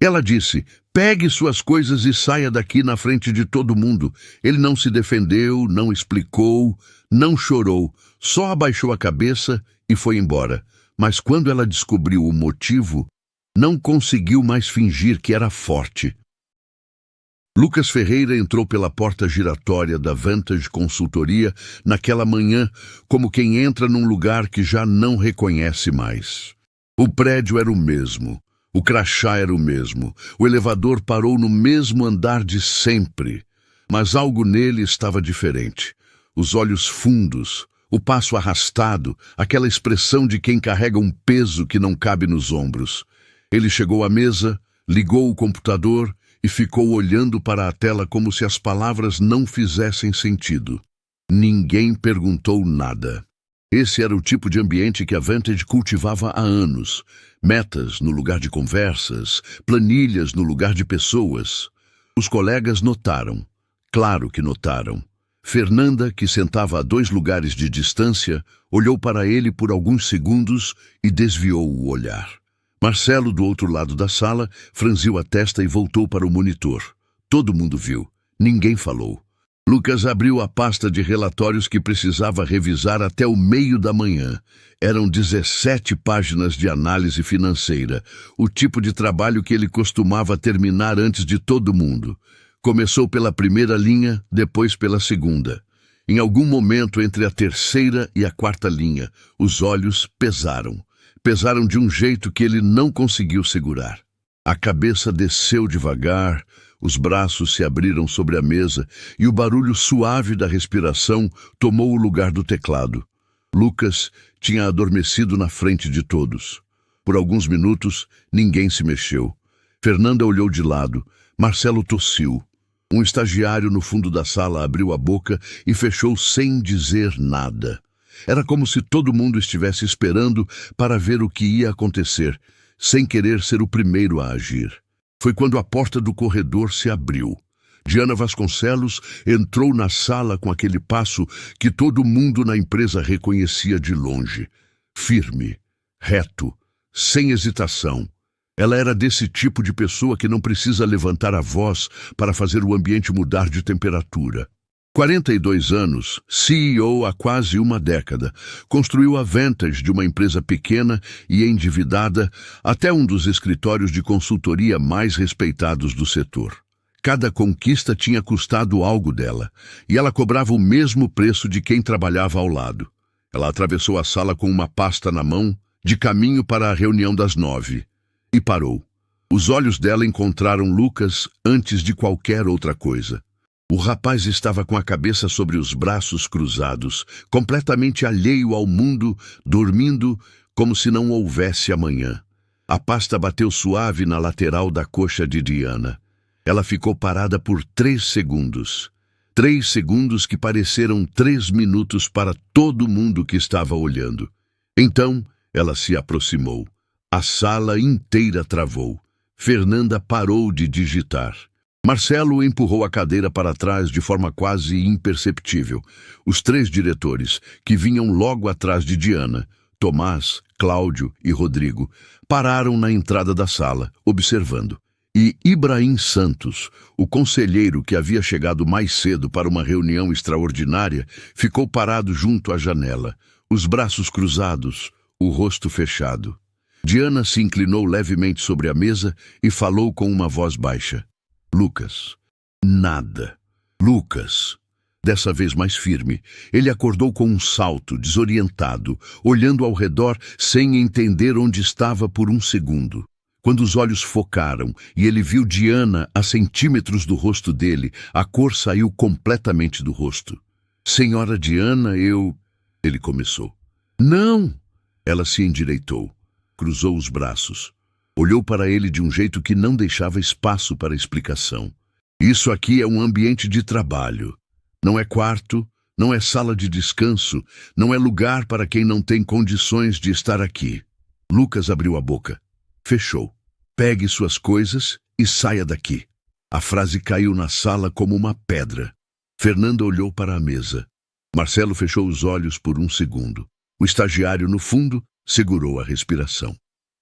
Ela disse: pegue suas coisas e saia daqui na frente de todo mundo. Ele não se defendeu, não explicou, não chorou, só abaixou a cabeça e foi embora. Mas quando ela descobriu o motivo, não conseguiu mais fingir que era forte. Lucas Ferreira entrou pela porta giratória da Vantage Consultoria naquela manhã como quem entra num lugar que já não reconhece mais. O prédio era o mesmo, o crachá era o mesmo, o elevador parou no mesmo andar de sempre, mas algo nele estava diferente. Os olhos fundos, o passo arrastado, aquela expressão de quem carrega um peso que não cabe nos ombros. Ele chegou à mesa, ligou o computador e ficou olhando para a tela como se as palavras não fizessem sentido. Ninguém perguntou nada. Esse era o tipo de ambiente que a Vantage cultivava há anos. Metas no lugar de conversas, planilhas no lugar de pessoas. Os colegas notaram. Claro que notaram. Fernanda, que sentava a 2 lugares de distância, olhou para ele por alguns segundos e desviou o olhar. Marcelo, do outro lado da sala, franziu a testa e voltou para o monitor. Todo mundo viu. Ninguém falou. Lucas abriu a pasta de relatórios que precisava revisar até o meio da manhã. Eram 17 páginas de análise financeira, o tipo de trabalho que ele costumava terminar antes de todo mundo. Começou pela primeira linha, depois pela segunda. Em algum momento entre a terceira e a 4ª linha, os olhos pesaram. Pesaram de um jeito que ele não conseguiu segurar. A cabeça desceu devagar, os braços se abriram sobre a mesa e o barulho suave da respiração tomou o lugar do teclado. Lucas tinha adormecido na frente de todos. Por alguns minutos, ninguém se mexeu. Fernanda olhou de lado. Marcelo tossiu. Um estagiário no fundo da sala abriu a boca e fechou sem dizer nada. Era como se todo mundo estivesse esperando para ver o que ia acontecer, sem querer ser o primeiro a agir. Foi quando a porta do corredor se abriu. Diana Vasconcelos entrou na sala com aquele passo que todo mundo na empresa reconhecia de longe. Firme, reto, sem hesitação. Ela era desse tipo de pessoa que não precisa levantar a voz para fazer o ambiente mudar de temperatura. 42 anos, CEO há quase uma década, construiu a Vantage de uma empresa pequena e endividada até um dos escritórios de consultoria mais respeitados do setor. Cada conquista tinha custado algo dela, e ela cobrava o mesmo preço de quem trabalhava ao lado. Ela atravessou a sala com uma pasta na mão, de caminho para a reunião das 9, e parou. Os olhos dela encontraram Lucas antes de qualquer outra coisa. O rapaz estava com a cabeça sobre os braços cruzados, completamente alheio ao mundo, dormindo como se não houvesse amanhã. A pasta bateu suave na lateral da coxa de Diana. Ela ficou parada por 3 segundos. 3 segundos que pareceram 3 minutos para todo mundo que estava olhando. Então, ela se aproximou. A sala inteira travou. Fernanda parou de digitar. Marcelo empurrou a cadeira para trás de forma quase imperceptível. Os 3 diretores, que vinham logo atrás de Diana, Tomás, Cláudio e Rodrigo, pararam na entrada da sala, observando. E Ibrahim Santos, o conselheiro que havia chegado mais cedo para uma reunião extraordinária, ficou parado junto à janela, os braços cruzados, o rosto fechado. Diana se inclinou levemente sobre a mesa e falou com uma voz baixa. Lucas. Nada. Lucas. Dessa vez mais firme, ele acordou com um salto, desorientado, olhando ao redor sem entender onde estava por um segundo. Quando os olhos focaram e ele viu Diana a centímetros do rosto dele, a cor saiu completamente do rosto. Senhora Diana, Ele começou. Não! Ela se endireitou, cruzou os braços. Olhou para ele de um jeito que não deixava espaço para explicação. Isso aqui é um ambiente de trabalho. Não é quarto, não é sala de descanso, não é lugar para quem não tem condições de estar aqui. Lucas abriu a boca. Fechou. Pegue suas coisas e saia daqui. A frase caiu na sala como uma pedra. Fernanda olhou para a mesa. Marcelo fechou os olhos por um segundo. O estagiário, no fundo, segurou a respiração.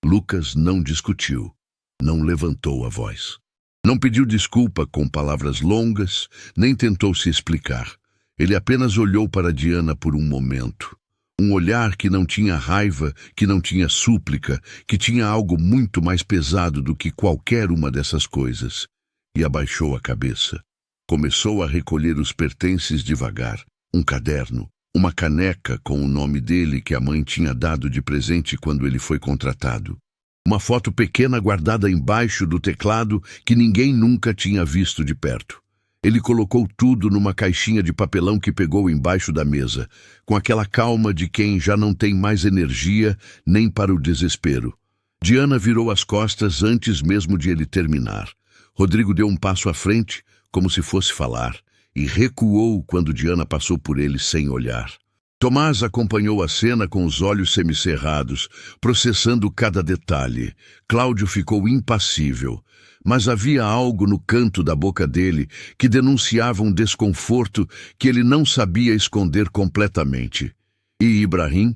Lucas não discutiu. Não levantou a voz. Não pediu desculpa com palavras longas, nem tentou se explicar. Ele apenas olhou para Diana por um momento. Um olhar que não tinha raiva, que não tinha súplica, que tinha algo muito mais pesado do que qualquer uma dessas coisas. E abaixou a cabeça. Começou a recolher os pertences devagar. Um caderno, uma caneca com o nome dele que a mãe tinha dado de presente quando ele foi contratado. Uma foto pequena guardada embaixo do teclado que ninguém nunca tinha visto de perto. Ele colocou tudo numa caixinha de papelão que pegou embaixo da mesa, com aquela calma de quem já não tem mais energia nem para o desespero. Diana virou as costas antes mesmo de ele terminar. Rodrigo deu um passo à frente, como se fosse falar, e recuou quando Diana passou por ele sem olhar. Tomás acompanhou a cena com os olhos semicerrados, processando cada detalhe. Cláudio ficou impassível, mas havia algo no canto da boca dele que denunciava um desconforto que ele não sabia esconder completamente. E Ibrahim?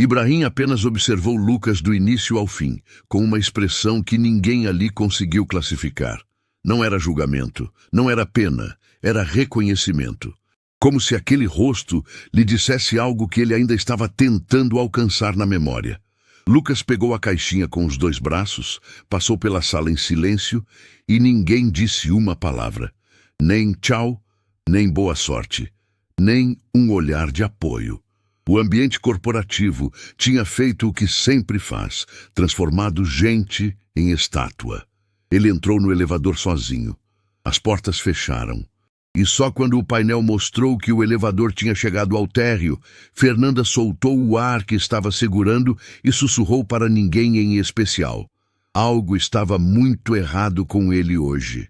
Ibrahim apenas observou Lucas do início ao fim, com uma expressão que ninguém ali conseguiu classificar. Não era julgamento, não era pena, era reconhecimento. Como se aquele rosto lhe dissesse algo que ele ainda estava tentando alcançar na memória. Lucas pegou a caixinha com os 2 braços, passou pela sala em silêncio e ninguém disse uma palavra. Nem tchau, nem boa sorte, nem um olhar de apoio. O ambiente corporativo tinha feito o que sempre faz, transformado gente em estátua. Ele entrou no elevador sozinho. As portas fecharam. E só quando o painel mostrou que o elevador tinha chegado ao térreo, Fernanda soltou o ar que estava segurando e sussurrou para ninguém em especial. Algo estava muito errado com ele hoje.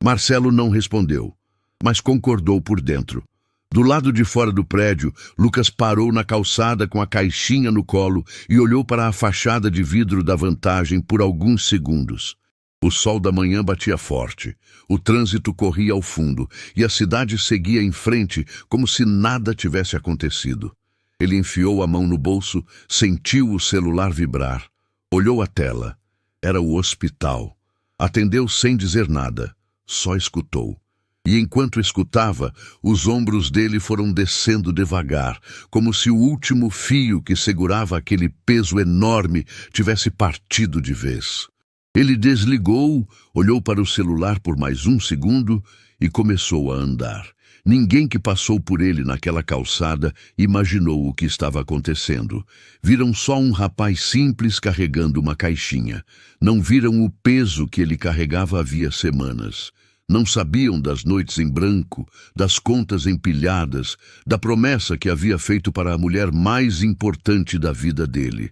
Marcelo não respondeu, mas concordou por dentro. Do lado de fora do prédio, Lucas parou na calçada com a caixinha no colo e olhou para a fachada de vidro da Vantagem por alguns segundos. O sol da manhã batia forte, o trânsito corria ao fundo e a cidade seguia em frente como se nada tivesse acontecido. Ele enfiou a mão no bolso, sentiu o celular vibrar, olhou a tela. Era o hospital. Atendeu sem dizer nada, só escutou. E enquanto escutava, os ombros dele foram descendo devagar, como se o último fio que segurava aquele peso enorme tivesse partido de vez. Ele desligou, olhou para o celular por mais um segundo e começou a andar. Ninguém que passou por ele naquela calçada imaginou o que estava acontecendo. Viram só um rapaz simples carregando uma caixinha. Não viram o peso que ele carregava havia semanas. Não sabiam das noites em branco, das contas empilhadas, da promessa que havia feito para a mulher mais importante da vida dele.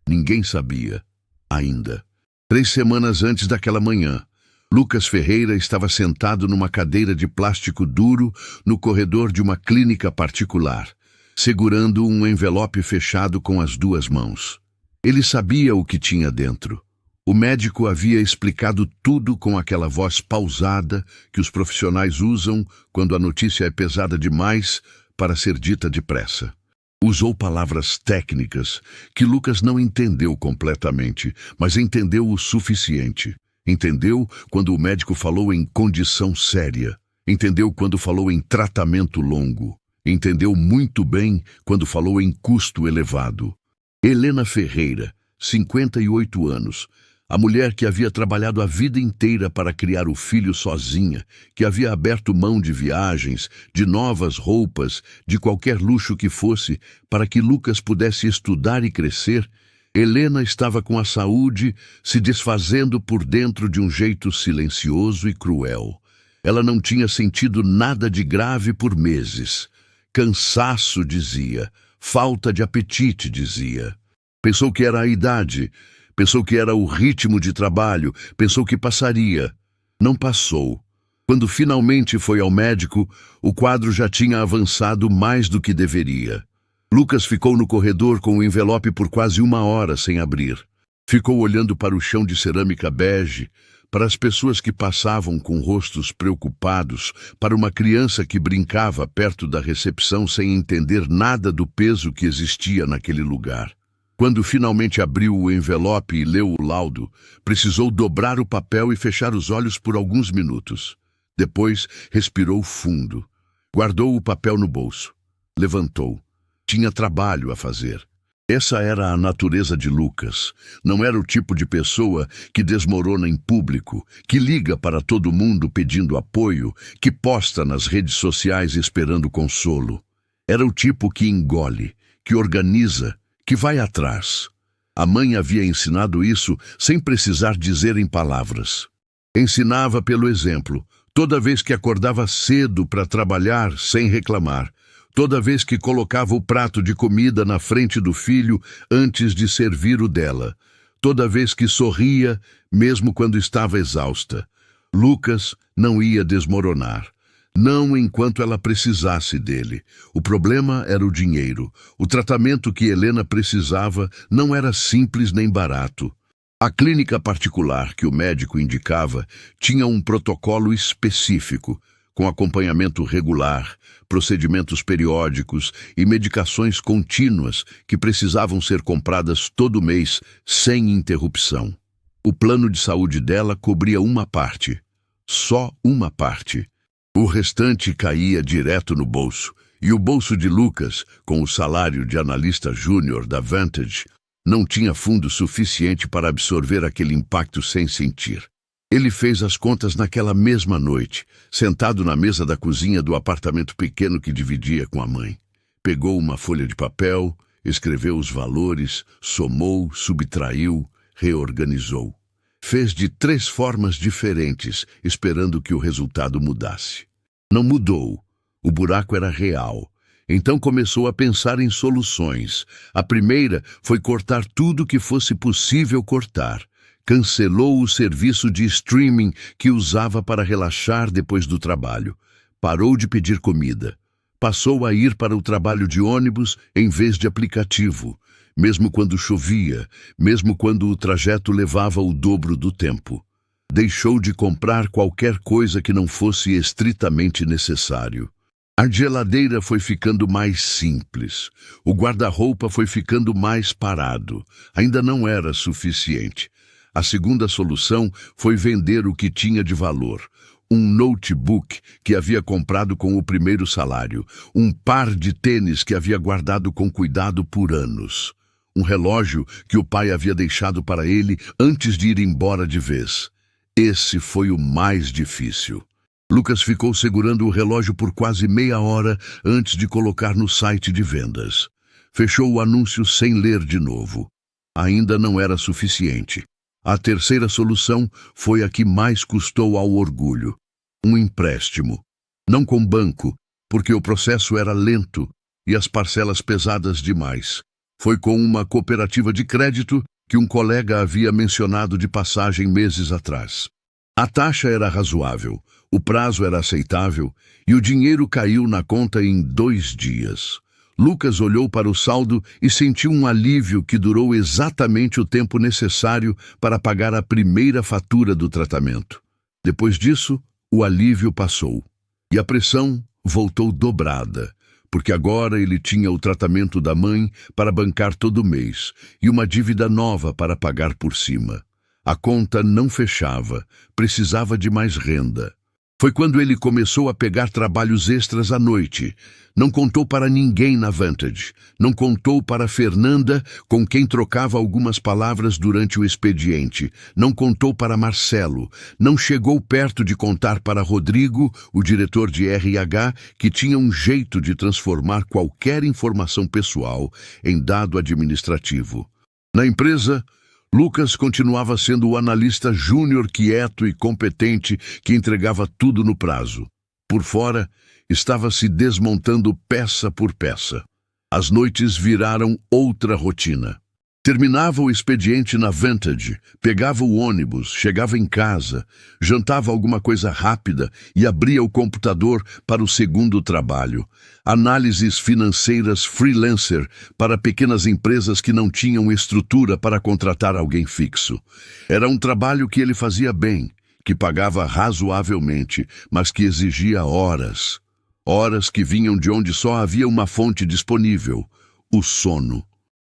Ninguém sabia, ainda. 3 semanas antes daquela manhã, Lucas Ferreira estava sentado numa cadeira de plástico duro no corredor de uma clínica particular, segurando um envelope fechado com as 2 mãos. Ele sabia o que tinha dentro. O médico havia explicado tudo com aquela voz pausada que os profissionais usam quando a notícia é pesada demais para ser dita depressa. Usou palavras técnicas que Lucas não entendeu completamente, mas entendeu o suficiente. Entendeu quando o médico falou em condição séria. Entendeu quando falou em tratamento longo. Entendeu muito bem quando falou em custo elevado. Helena Ferreira, 58 anos, a mulher que havia trabalhado a vida inteira para criar o filho sozinha, que havia aberto mão de viagens, de novas roupas, de qualquer luxo que fosse, para que Lucas pudesse estudar e crescer, Helena estava com a saúde se desfazendo por dentro de um jeito silencioso e cruel. Ela não tinha sentido nada de grave por meses. Cansaço, dizia. Falta de apetite, dizia. Pensou que era a idade. Pensou que era o ritmo de trabalho, pensou que passaria. Não passou. Quando finalmente foi ao médico, o quadro já tinha avançado mais do que deveria. Lucas ficou no corredor com o envelope por quase 1 hora sem abrir. Ficou olhando para o chão de cerâmica bege, para as pessoas que passavam com rostos preocupados, para uma criança que brincava perto da recepção sem entender nada do peso que existia naquele lugar. Quando finalmente abriu o envelope e leu o laudo, precisou dobrar o papel e fechar os olhos por alguns minutos. Depois, respirou fundo. Guardou o papel no bolso. Levantou. Tinha trabalho a fazer. Essa era a natureza de Lucas. Não era o tipo de pessoa que desmorona em público, que liga para todo mundo pedindo apoio, que posta nas redes sociais esperando consolo. Era o tipo que engole, que organiza, que vai atrás. A mãe havia ensinado isso sem precisar dizer em palavras. Ensinava pelo exemplo, toda vez que acordava cedo para trabalhar sem reclamar, toda vez que colocava o prato de comida na frente do filho antes de servir o dela, toda vez que sorria, mesmo quando estava exausta. Lucas não ia desmoronar. Não enquanto ela precisasse dele. O problema era o dinheiro. O tratamento que Helena precisava não era simples nem barato. A clínica particular que o médico indicava tinha um protocolo específico, com acompanhamento regular, procedimentos periódicos e medicações contínuas que precisavam ser compradas todo mês, sem interrupção. O plano de saúde dela cobria uma parte. Só uma parte. O restante caía direto no bolso, e o bolso de Lucas, com o salário de analista júnior da Vantage, não tinha fundo suficiente para absorver aquele impacto sem sentir. Ele fez as contas naquela mesma noite, sentado na mesa da cozinha do apartamento pequeno que dividia com a mãe. Pegou uma folha de papel, escreveu os valores, somou, subtraiu, reorganizou. Fez de 3 formas diferentes, esperando que o resultado mudasse. Não mudou. O buraco era real. Então começou a pensar em soluções. A primeira foi cortar tudo que fosse possível cortar. Cancelou o serviço de streaming que usava para relaxar depois do trabalho. Parou de pedir comida. Passou a ir para o trabalho de ônibus em vez de aplicativo. Mesmo quando chovia, mesmo quando o trajeto levava o dobro do tempo. Deixou de comprar qualquer coisa que não fosse estritamente necessário. A geladeira foi ficando mais simples. O guarda-roupa foi ficando mais parado. Ainda não era suficiente. A segunda solução foi vender o que tinha de valor. Um notebook que havia comprado com o primeiro salário. Um par de tênis que havia guardado com cuidado por anos. Um relógio que o pai havia deixado para ele antes de ir embora de vez. Esse foi o mais difícil. Lucas ficou segurando o relógio por quase meia hora antes de colocar no site de vendas. Fechou o anúncio sem ler de novo. Ainda não era suficiente. A terceira solução foi a que mais custou ao orgulho. Um empréstimo. Não com banco, porque o processo era lento e as parcelas pesadas demais. Foi com uma cooperativa de crédito que um colega havia mencionado de passagem meses atrás. A taxa era razoável, o prazo era aceitável e o dinheiro caiu na conta em 2 dias. Lucas olhou para o saldo e sentiu um alívio que durou exatamente o tempo necessário para pagar a primeira fatura do tratamento. Depois disso, o alívio passou e a pressão voltou dobrada. Porque agora ele tinha o tratamento da mãe para bancar todo mês e uma dívida nova para pagar por cima. A conta não fechava, precisava de mais renda. Foi quando ele começou a pegar trabalhos extras à noite. Não contou para ninguém na Vantage. Não contou para Fernanda, com quem trocava algumas palavras durante o expediente. Não contou para Marcelo. Não chegou perto de contar para Rodrigo, o diretor de RH, que tinha um jeito de transformar qualquer informação pessoal em dado administrativo. Na empresa, Lucas continuava sendo o analista júnior quieto e competente que entregava tudo no prazo. Por fora, estava se desmontando peça por peça. As noites viraram outra rotina. Terminava o expediente na Vantage, pegava o ônibus, chegava em casa, jantava alguma coisa rápida e abria o computador para o segundo trabalho. Análises financeiras freelancer para pequenas empresas que não tinham estrutura para contratar alguém fixo. Era um trabalho que ele fazia bem, que pagava razoavelmente, mas que exigia horas. Horas que vinham de onde só havia uma fonte disponível: o sono.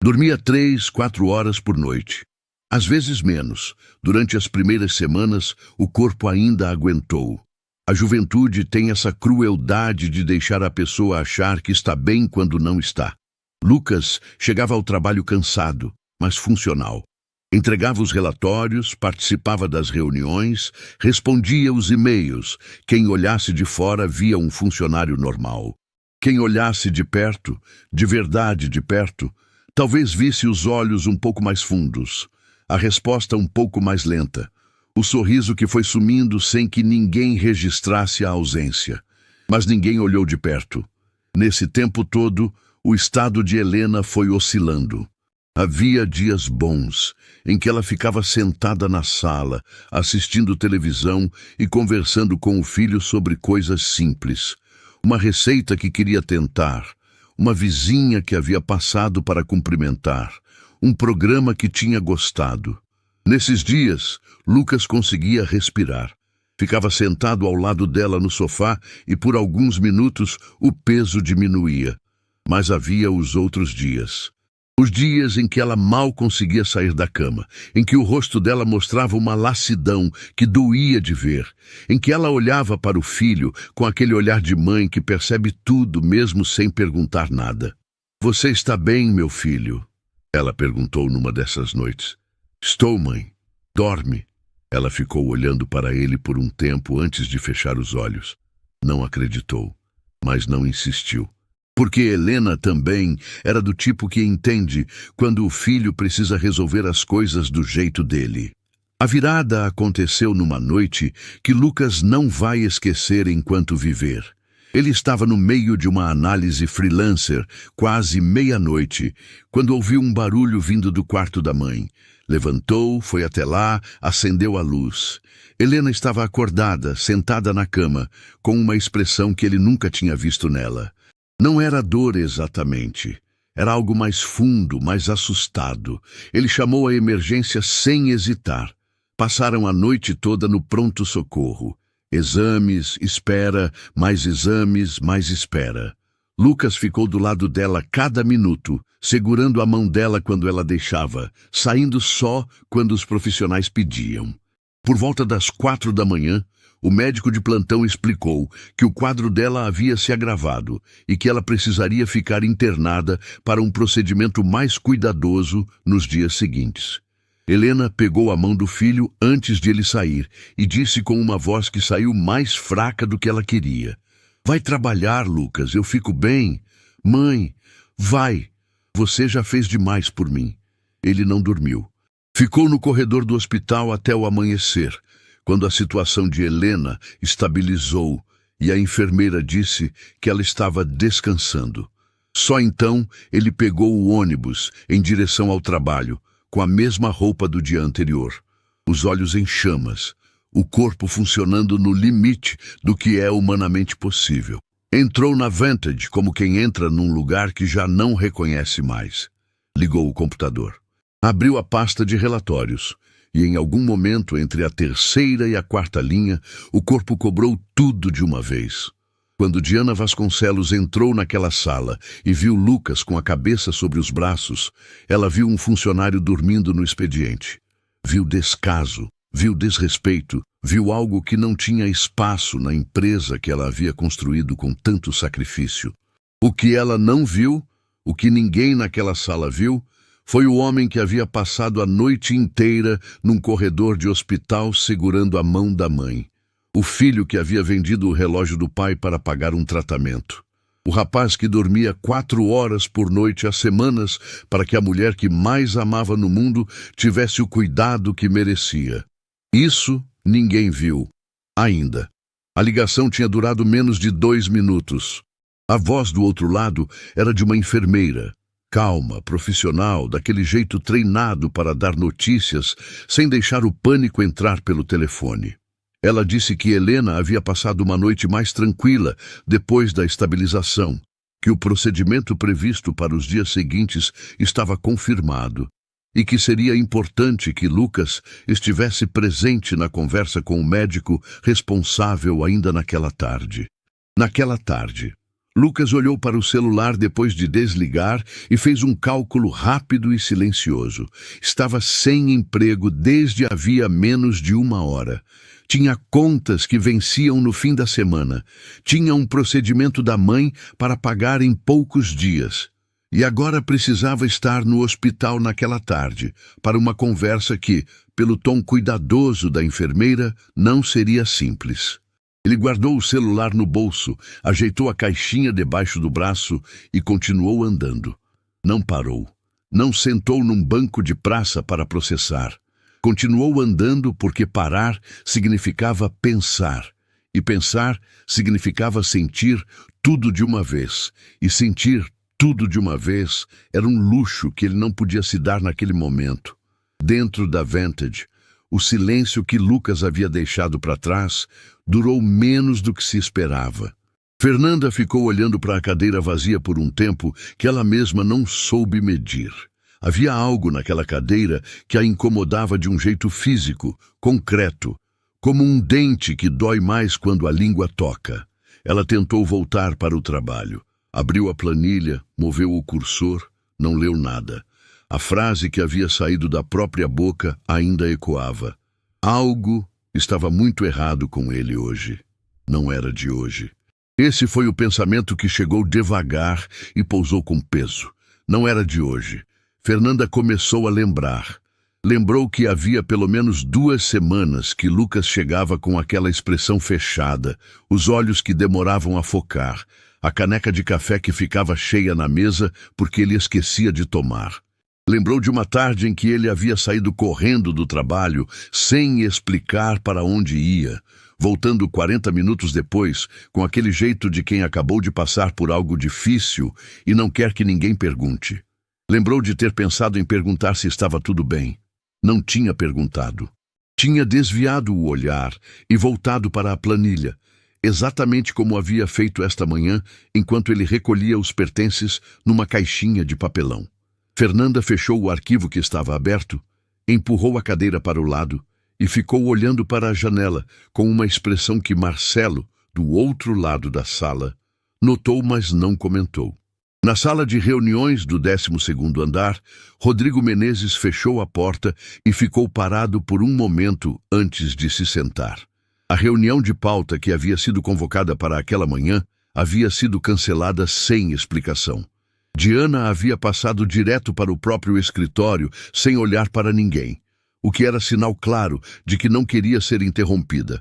Dormia 3, 4 horas por noite. Às vezes menos. Durante as primeiras semanas, o corpo ainda aguentou. A juventude tem essa crueldade de deixar a pessoa achar que está bem quando não está. Lucas chegava ao trabalho cansado, mas funcional. Entregava os relatórios, participava das reuniões, respondia os e-mails. Quem olhasse de fora via um funcionário normal. Quem olhasse de perto, de verdade de perto, talvez visse os olhos um pouco mais fundos, a resposta um pouco mais lenta, o sorriso que foi sumindo sem que ninguém registrasse a ausência. Mas ninguém olhou de perto. Nesse tempo todo, o estado de Helena foi oscilando. Havia dias bons, em que ela ficava sentada na sala, assistindo televisão e conversando com o filho sobre coisas simples. Uma receita que queria tentar, uma vizinha que havia passado para cumprimentar, um programa que tinha gostado. Nesses dias, Lucas conseguia respirar. Ficava sentado ao lado dela no sofá e por alguns minutos o peso diminuía. Mas havia os outros dias. Os dias em que ela mal conseguia sair da cama, em que o rosto dela mostrava uma lassidão que doía de ver, em que ela olhava para o filho com aquele olhar de mãe que percebe tudo mesmo sem perguntar nada. "Você está bem, meu filho?" ela perguntou numa dessas noites. "Estou, mãe." "Dorme." Ela ficou olhando para ele por um tempo antes de fechar os olhos. Não acreditou, mas não insistiu. Porque Helena também era do tipo que entende quando o filho precisa resolver as coisas do jeito dele. A virada aconteceu numa noite que Lucas não vai esquecer enquanto viver. Ele estava no meio de uma análise freelancer, quase meia-noite, quando ouviu um barulho vindo do quarto da mãe. Levantou, foi até lá, acendeu a luz. Helena estava acordada, sentada na cama, com uma expressão que ele nunca tinha visto nela. Não era dor exatamente. Era algo mais fundo, mais assustado. Ele chamou a emergência sem hesitar. Passaram a noite toda no pronto-socorro. Exames, espera, mais exames, mais espera. Lucas ficou do lado dela cada minuto, segurando a mão dela quando ela deixava, saindo só quando os profissionais pediam. Por volta das 4 da manhã, o médico de plantão explicou que o quadro dela havia se agravado e que ela precisaria ficar internada para um procedimento mais cuidadoso nos dias seguintes. Helena pegou a mão do filho antes de ele sair e disse com uma voz que saiu mais fraca do que ela queria: "Vai trabalhar, Lucas, eu fico bem. Mãe, vai. Você já fez demais por mim." Ele não dormiu. Ficou no corredor do hospital até o amanhecer, quando a situação de Helena estabilizou e a enfermeira disse que ela estava descansando. Só então ele pegou o ônibus em direção ao trabalho, com a mesma roupa do dia anterior, os olhos em chamas, o corpo funcionando no limite do que é humanamente possível. Entrou na Vantage como quem entra num lugar que já não reconhece mais. Ligou o computador. Abriu a pasta de relatórios. E em algum momento, entre a terceira e a quarta linha, o corpo cobrou tudo de uma vez. Quando Diana Vasconcelos entrou naquela sala e viu Lucas com a cabeça sobre os braços, ela viu um funcionário dormindo no expediente. Viu descaso, viu desrespeito, viu algo que não tinha espaço na empresa que ela havia construído com tanto sacrifício. O que ela não viu, o que ninguém naquela sala viu, foi o homem que havia passado a noite inteira num corredor de hospital segurando a mão da mãe. O filho que havia vendido o relógio do pai para pagar um tratamento. O rapaz que dormia 4 horas por noite há semanas para que a mulher que mais amava no mundo tivesse o cuidado que merecia. Isso ninguém viu. Ainda. A ligação tinha durado menos de 2 minutos. A voz do outro lado era de uma enfermeira. Calma, profissional, daquele jeito treinado para dar notícias, sem deixar o pânico entrar pelo telefone. Ela disse que Helena havia passado uma noite mais tranquila depois da estabilização, que o procedimento previsto para os dias seguintes estava confirmado e que seria importante que Lucas estivesse presente na conversa com o médico responsável ainda naquela tarde. Naquela tarde, Lucas olhou para o celular depois de desligar e fez um cálculo rápido e silencioso. Estava sem emprego desde havia menos de uma hora. Tinha contas que venciam no fim da semana. Tinha um procedimento da mãe para pagar em poucos dias. E agora precisava estar no hospital naquela tarde, para uma conversa que, pelo tom cuidadoso da enfermeira, não seria simples. Ele guardou o celular no bolso, ajeitou a caixinha debaixo do braço e continuou andando. Não parou. Não sentou num banco de praça para processar. Continuou andando porque parar significava pensar. E pensar significava sentir tudo de uma vez. E sentir tudo de uma vez era um luxo que ele não podia se dar naquele momento. Dentro da Vantage, o silêncio que Lucas havia deixado para trás durou menos do que se esperava. Fernanda ficou olhando para a cadeira vazia por um tempo que ela mesma não soube medir. Havia algo naquela cadeira que a incomodava de um jeito físico, concreto, como um dente que dói mais quando a língua toca. Ela tentou voltar para o trabalho. Abriu a planilha, moveu o cursor, não leu nada. A frase que havia saído da própria boca ainda ecoava. Algo estava muito errado com ele hoje. Não era de hoje. Esse foi o pensamento que chegou devagar e pousou com peso. Não era de hoje. Fernanda começou a lembrar. Lembrou que havia pelo menos 2 semanas que Lucas chegava com aquela expressão fechada, os olhos que demoravam a focar, a caneca de café que ficava cheia na mesa porque ele esquecia de tomar. Lembrou de uma tarde em que ele havia saído correndo do trabalho, sem explicar para onde ia, voltando 40 minutos depois, com aquele jeito de quem acabou de passar por algo difícil e não quer que ninguém pergunte. Lembrou de ter pensado em perguntar se estava tudo bem. Não tinha perguntado. Tinha desviado o olhar e voltado para a planilha, exatamente como havia feito esta manhã, enquanto ele recolhia os pertences numa caixinha de papelão. Fernanda fechou o arquivo que estava aberto, empurrou a cadeira para o lado e ficou olhando para a janela com uma expressão que Marcelo, do outro lado da sala, notou, mas não comentou. Na sala de reuniões do 12º andar, Rodrigo Menezes fechou a porta e ficou parado por um momento antes de se sentar. A reunião de pauta que havia sido convocada para aquela manhã havia sido cancelada sem explicação. Diana havia passado direto para o próprio escritório, sem olhar para ninguém, o que era sinal claro de que não queria ser interrompida.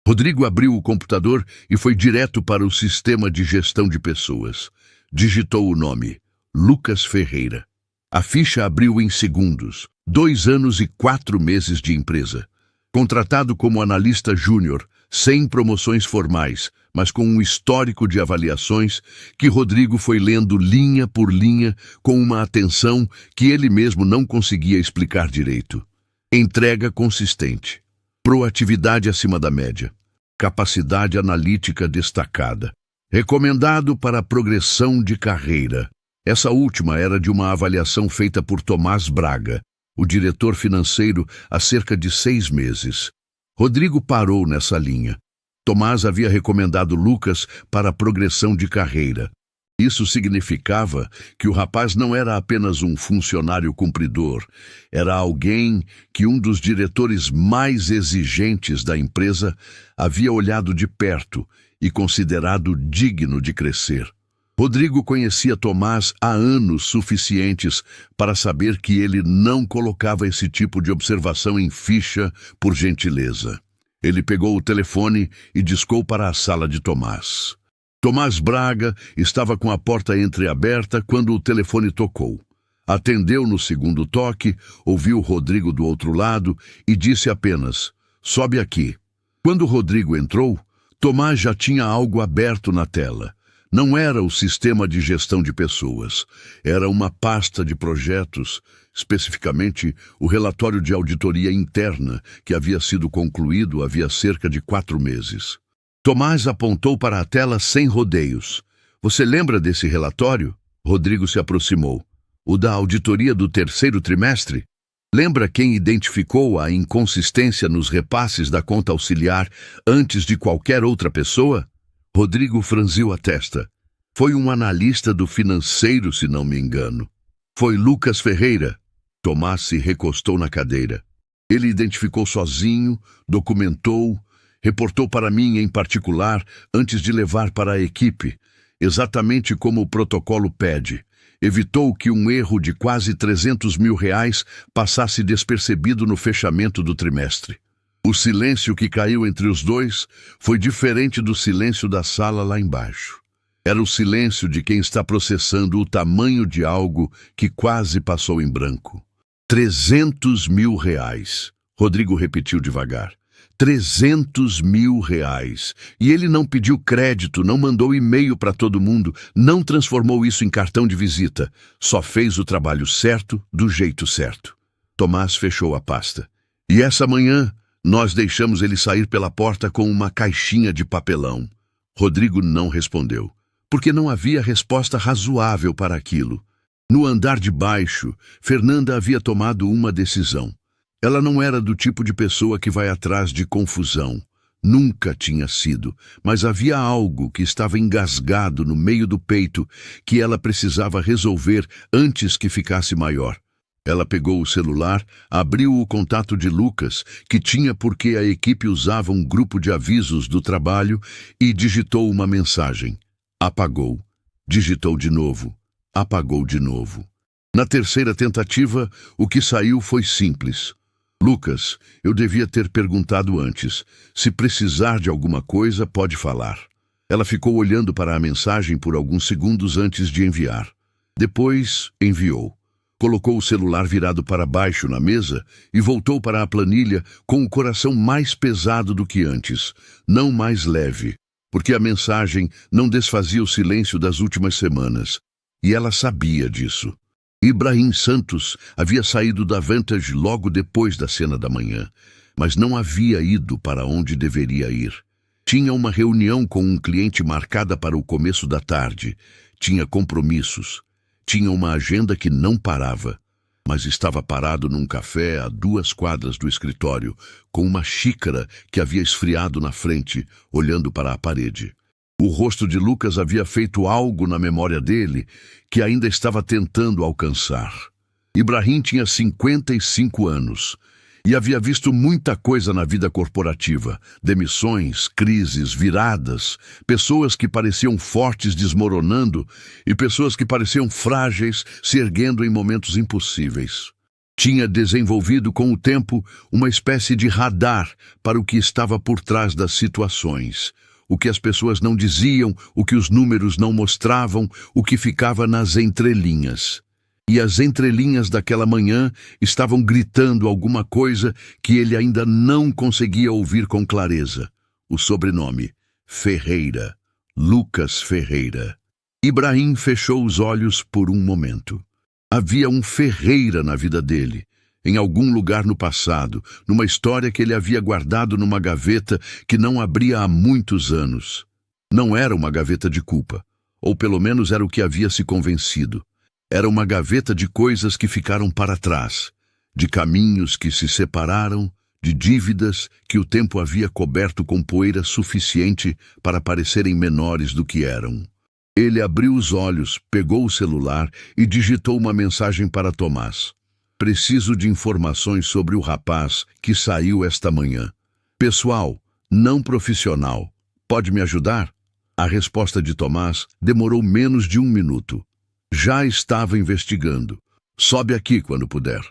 Rodrigo abriu o computador e foi direto para o sistema de gestão de pessoas. Digitou o nome, Lucas Ferreira. A ficha abriu em segundos. 2 anos e 4 meses de empresa. Contratado como analista júnior, sem promoções formais, mas com um histórico de avaliações que Rodrigo foi lendo linha por linha com uma atenção que ele mesmo não conseguia explicar direito. Entrega consistente, proatividade acima da média, capacidade analítica destacada, recomendado para a progressão de carreira. Essa última era de uma avaliação feita por Tomás Braga, o diretor financeiro, há cerca de 6 meses. Rodrigo parou nessa linha. Tomás havia recomendado Lucas para a progressão de carreira. Isso significava que o rapaz não era apenas um funcionário cumpridor, era alguém que um dos diretores mais exigentes da empresa havia olhado de perto e considerado digno de crescer. Rodrigo conhecia Tomás há anos suficientes para saber que ele não colocava esse tipo de observação em ficha por gentileza. Ele pegou o telefone e discou para a sala de Tomás. Tomás Braga estava com a porta entreaberta quando o telefone tocou. Atendeu no segundo toque, ouviu Rodrigo do outro lado e disse apenas, "Sobe aqui." Quando Rodrigo entrou, Tomás já tinha algo aberto na tela. Não era o sistema de gestão de pessoas, era uma pasta de projetos, especificamente o relatório de auditoria interna que havia sido concluído havia cerca de 4 meses. Tomás apontou para a tela sem rodeios. "Você lembra desse relatório?" Rodrigo se aproximou. "O da auditoria do 3º trimestre? Lembra quem identificou a inconsistência nos repasses da conta auxiliar antes de qualquer outra pessoa?" Rodrigo franziu a testa. Foi um analista do financeiro, se não me engano. Foi Lucas Ferreira. Tomás se recostou na cadeira. Ele identificou sozinho, documentou, reportou para mim em particular antes de levar para a equipe, exatamente como o protocolo pede. Evitou que um erro de quase R$300 mil passasse despercebido no fechamento do trimestre. O silêncio que caiu entre os dois foi diferente do silêncio da sala lá embaixo. Era o silêncio de quem está processando o tamanho de algo que quase passou em branco. R$300 mil. Rodrigo repetiu devagar. R$300 mil. E ele não pediu crédito, não mandou e-mail para todo mundo, não transformou isso em cartão de visita. Só fez o trabalho certo, do jeito certo. Tomás fechou a pasta. E essa manhã, nós deixamos ele sair pela porta com uma caixinha de papelão. Rodrigo não respondeu, porque não havia resposta razoável para aquilo. No andar de baixo, Fernanda havia tomado uma decisão. Ela não era do tipo de pessoa que vai atrás de confusão. Nunca tinha sido, mas havia algo que estava engasgado no meio do peito que ela precisava resolver antes que ficasse maior. Ela pegou o celular, abriu o contato de Lucas, que tinha porque a equipe usava um grupo de avisos do trabalho, e digitou uma mensagem. Apagou. Digitou de novo. Apagou de novo. Na terceira tentativa, o que saiu foi simples. Lucas, eu devia ter perguntado antes. Se precisar de alguma coisa, pode falar. Ela ficou olhando para a mensagem por alguns segundos antes de enviar. Depois, enviou. Colocou o celular virado para baixo na mesa e voltou para a planilha com o coração mais pesado do que antes, não mais leve, porque a mensagem não desfazia o silêncio das últimas semanas. E ela sabia disso. Ibrahim Santos havia saído da Vantage logo depois da cena da manhã, mas não havia ido para onde deveria ir. Tinha uma reunião com um cliente marcada para o começo da tarde. Tinha compromissos. Tinha uma agenda que não parava, mas estava parado num café a 2 quadras do escritório, com uma xícara que havia esfriado na frente, olhando para a parede. O rosto de Lucas havia feito algo na memória dele que ainda estava tentando alcançar. Ibrahim tinha 55 anos e havia visto muita coisa na vida corporativa. Demissões, crises, viradas, pessoas que pareciam fortes desmoronando e pessoas que pareciam frágeis se erguendo em momentos impossíveis. Tinha desenvolvido com o tempo uma espécie de radar para o que estava por trás das situações. O que as pessoas não diziam, o que os números não mostravam, o que ficava nas entrelinhas. E as entrelinhas daquela manhã estavam gritando alguma coisa que ele ainda não conseguia ouvir com clareza. O sobrenome, Ferreira, Lucas Ferreira. Ibrahim fechou os olhos por um momento. Havia um Ferreira na vida dele. Em algum lugar no passado, numa história que ele havia guardado numa gaveta que não abria há muitos anos. Não era uma gaveta de culpa, ou pelo menos era o que havia se convencido. Era uma gaveta de coisas que ficaram para trás, de caminhos que se separaram, de dívidas que o tempo havia coberto com poeira suficiente para parecerem menores do que eram. Ele abriu os olhos, pegou o celular e digitou uma mensagem para Tomás. Preciso de informações sobre o rapaz que saiu esta manhã. Pessoal, não profissional. Pode me ajudar? A resposta de Tomás demorou menos de 1 minuto. Já estava investigando. Sobe aqui quando puder.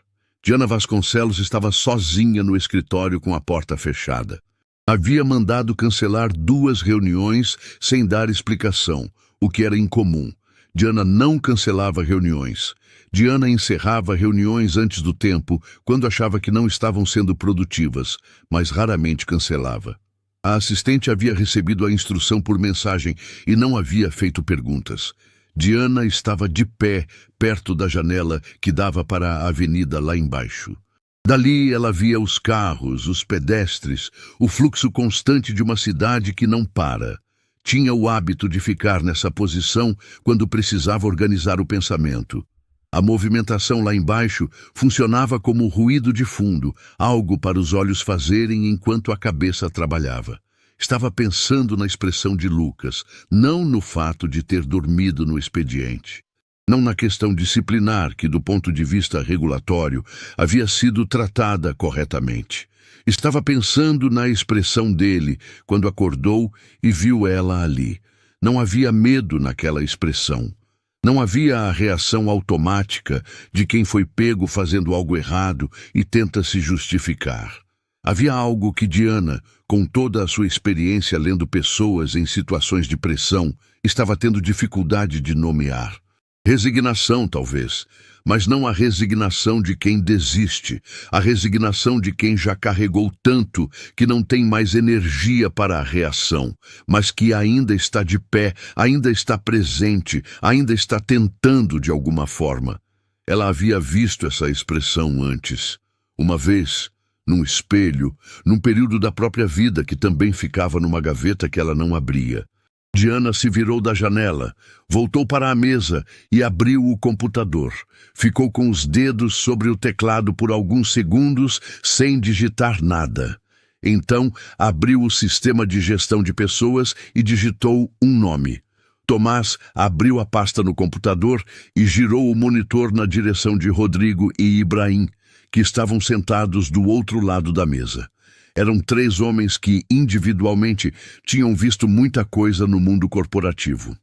Diana Vasconcelos estava sozinha no escritório com a porta fechada. Havia mandado cancelar 2 reuniões sem dar explicação, o que era incomum. Diana não cancelava reuniões. Diana encerrava reuniões antes do tempo, quando achava que não estavam sendo produtivas, mas raramente cancelava. A assistente havia recebido a instrução por mensagem e não havia feito perguntas. Diana estava de pé, perto da janela que dava para a avenida lá embaixo. Dali ela via os carros, os pedestres, o fluxo constante de uma cidade que não para. Tinha o hábito de ficar nessa posição quando precisava organizar o pensamento. A movimentação lá embaixo funcionava como ruído de fundo, algo para os olhos fazerem enquanto a cabeça trabalhava. Estava pensando na expressão de Lucas, não no fato de ter dormido no expediente. Não na questão disciplinar, que do ponto de vista regulatório havia sido tratada corretamente. Estava pensando na expressão dele quando acordou e viu ela ali. Não havia medo naquela expressão. Não havia a reação automática de quem foi pego fazendo algo errado e tenta se justificar. Havia algo que Diana, com toda a sua experiência lendo pessoas em situações de pressão, estava tendo dificuldade de nomear. Resignação, talvez, mas não a resignação de quem desiste, a resignação de quem já carregou tanto que não tem mais energia para a reação, mas que ainda está de pé, ainda está presente, ainda está tentando de alguma forma. Ela havia visto essa expressão antes. Uma vez, num espelho, num período da própria vida que também ficava numa gaveta que ela não abria. Diana se virou da janela, voltou para a mesa e abriu o computador. Ficou com os dedos sobre o teclado por alguns segundos sem digitar nada. Então, abriu o sistema de gestão de pessoas e digitou um nome. Tomás abriu a pasta no computador e girou o monitor na direção de Rodrigo e Ibrahim, que estavam sentados do outro lado da mesa. Eram 3 homens que, individualmente, tinham visto muita coisa no mundo corporativo.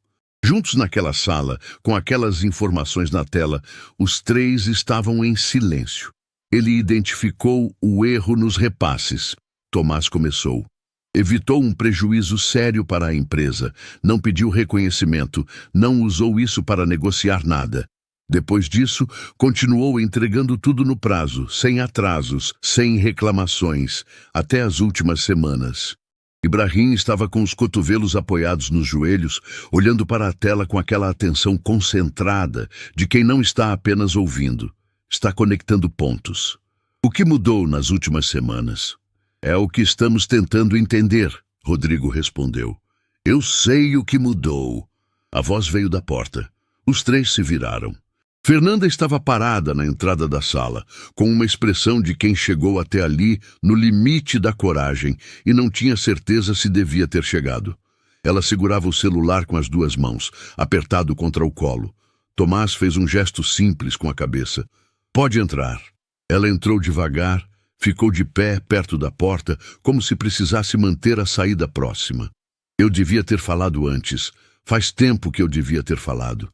Juntos naquela sala, com aquelas informações na tela, os 3 estavam em silêncio. Ele identificou o erro nos repasses. Tomás começou. Evitou um prejuízo sério para a empresa, não pediu reconhecimento, não usou isso para negociar nada. Depois disso, continuou entregando tudo no prazo, sem atrasos, sem reclamações, até as últimas semanas. Ibrahim estava com os cotovelos apoiados nos joelhos, olhando para a tela com aquela atenção concentrada de quem não está apenas ouvindo, está conectando pontos. O que mudou nas últimas semanas? É o que estamos tentando entender, Rodrigo respondeu. Eu sei o que mudou. A voz veio da porta. Os 3 se viraram. Fernanda estava parada na entrada da sala, com uma expressão de quem chegou até ali no limite da coragem e não tinha certeza se devia ter chegado. Ela segurava o celular com as 2 mãos, apertado contra o colo. Tomás fez um gesto simples com a cabeça. Pode entrar. Ela entrou devagar, ficou de pé perto da porta, como se precisasse manter a saída próxima. Eu devia ter falado antes. Faz tempo que eu devia ter falado.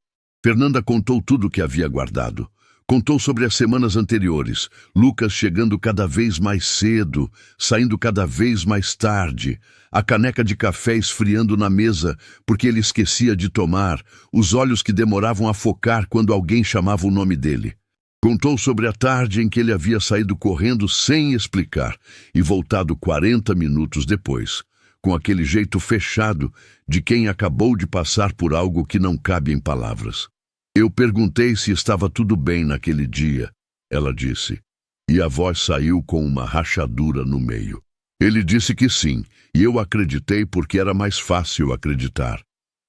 Fernanda contou tudo o que havia guardado. Contou sobre as semanas anteriores, Lucas chegando cada vez mais cedo, saindo cada vez mais tarde, a caneca de café esfriando na mesa porque ele esquecia de tomar, os olhos que demoravam a focar quando alguém chamava o nome dele. Contou sobre a tarde em que ele havia saído correndo sem explicar e voltado 40 minutos depois, com aquele jeito fechado de quem acabou de passar por algo que não cabe em palavras. Eu perguntei se estava tudo bem naquele dia, ela disse, e a voz saiu com uma rachadura no meio. Ele disse que sim, e eu acreditei porque era mais fácil acreditar.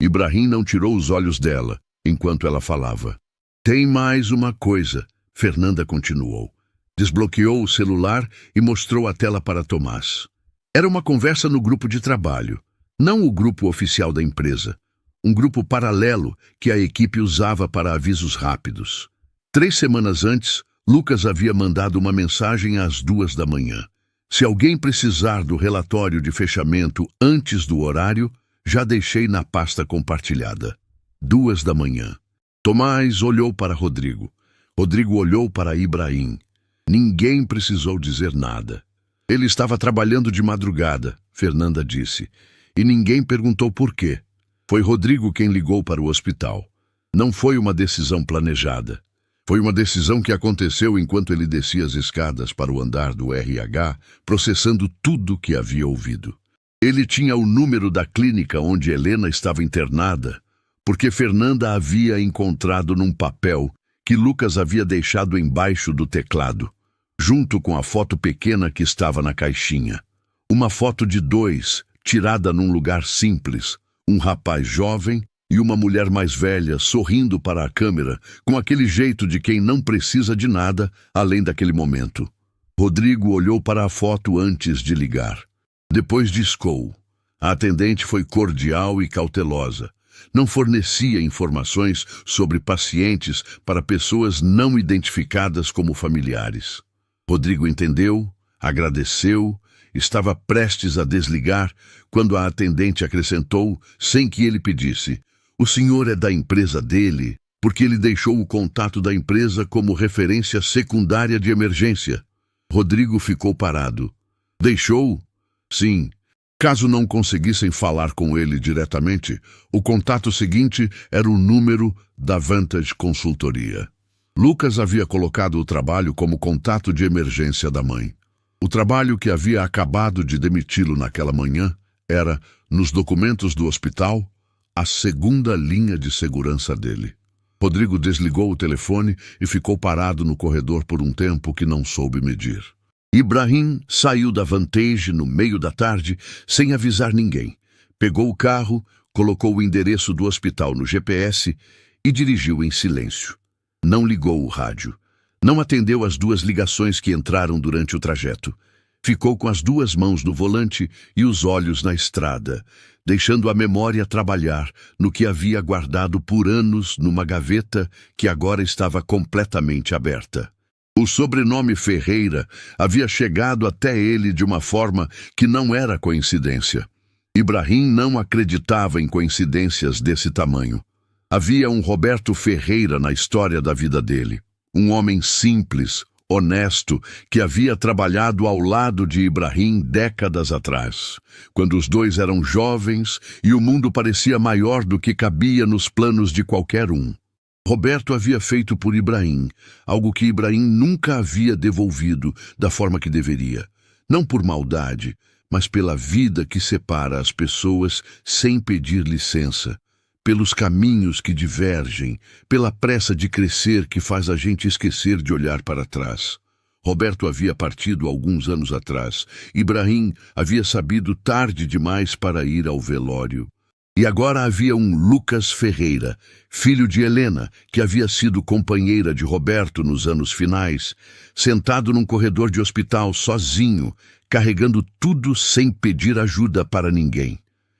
Ibrahim não tirou os olhos dela, enquanto ela falava. Tem mais uma coisa, Fernanda continuou. Desbloqueou o celular e mostrou a tela para Tomás. Era uma conversa no grupo de trabalho, não o grupo oficial da empresa. Um grupo paralelo que a equipe usava para avisos rápidos. 3 semanas antes, Lucas havia mandado uma mensagem às 2 da manhã. Se alguém precisar do relatório de fechamento antes do horário, já deixei na pasta compartilhada. 2 da manhã. Tomás olhou para Rodrigo. Rodrigo olhou para Ibrahim. Ninguém precisou dizer nada. Ele estava trabalhando de madrugada, Fernanda disse, e ninguém perguntou por quê. Foi Rodrigo quem ligou para o hospital. Não foi uma decisão planejada. Foi uma decisão que aconteceu enquanto ele descia as escadas para o andar do RH, processando tudo que havia ouvido. Ele tinha o número da clínica onde Helena estava internada, porque Fernanda havia encontrado num papel que Lucas havia deixado embaixo do teclado, junto com a foto pequena que estava na caixinha. Uma foto de 2, tirada num lugar simples, um rapaz jovem e uma mulher mais velha sorrindo para a câmera, com aquele jeito de quem não precisa de nada além daquele momento. Rodrigo olhou para a foto antes de ligar. Depois discou. A atendente foi cordial e cautelosa. Não fornecia informações sobre pacientes para pessoas não identificadas como familiares. Rodrigo entendeu, agradeceu, estava prestes a desligar quando a atendente acrescentou, sem que ele pedisse: "O senhor é da empresa dele, porque ele deixou o contato da empresa como referência secundária de emergência." Rodrigo ficou parado. Deixou? Sim. Caso não conseguissem falar com ele diretamente, o contato seguinte era o número da Vantage Consultoria. Lucas havia colocado o trabalho como contato de emergência da mãe. O trabalho que havia acabado de demiti-lo naquela manhã era, nos documentos do hospital, a segunda linha de segurança dele. Rodrigo desligou o telefone e ficou parado no corredor por um tempo que não soube medir. Ibrahim saiu da Vantage no meio da tarde, sem avisar ninguém. Pegou o carro, colocou o endereço do hospital no GPS e dirigiu em silêncio. Não ligou o rádio. Não atendeu as 2 ligações que entraram durante o trajeto. Ficou com as 2 mãos no volante e os olhos na estrada, deixando a memória trabalhar no que havia guardado por anos numa gaveta que agora estava completamente aberta. O sobrenome Ferreira havia chegado até ele de uma forma que não era coincidência. Ibrahim não acreditava em coincidências desse tamanho. Havia um Roberto Ferreira na história da vida dele. Um homem simples, honesto, que havia trabalhado ao lado de Ibrahim décadas atrás, quando os dois eram jovens e o mundo parecia maior do que cabia nos planos de qualquer um. Roberto havia feito por Ibrahim algo que Ibrahim nunca havia devolvido da forma que deveria. Não por maldade, mas pela vida que separa as pessoas sem pedir licença, pelos caminhos que divergem, pela pressa de crescer que faz a gente esquecer de olhar para trás. Roberto havia partido alguns anos atrás. Ibrahim havia sabido tarde demais para ir ao velório. E agora havia um Lucas Ferreira, filho de Helena, que havia sido companheira de Roberto nos anos finais, sentado num corredor de hospital sozinho, carregando tudo sem pedir ajuda para ninguém.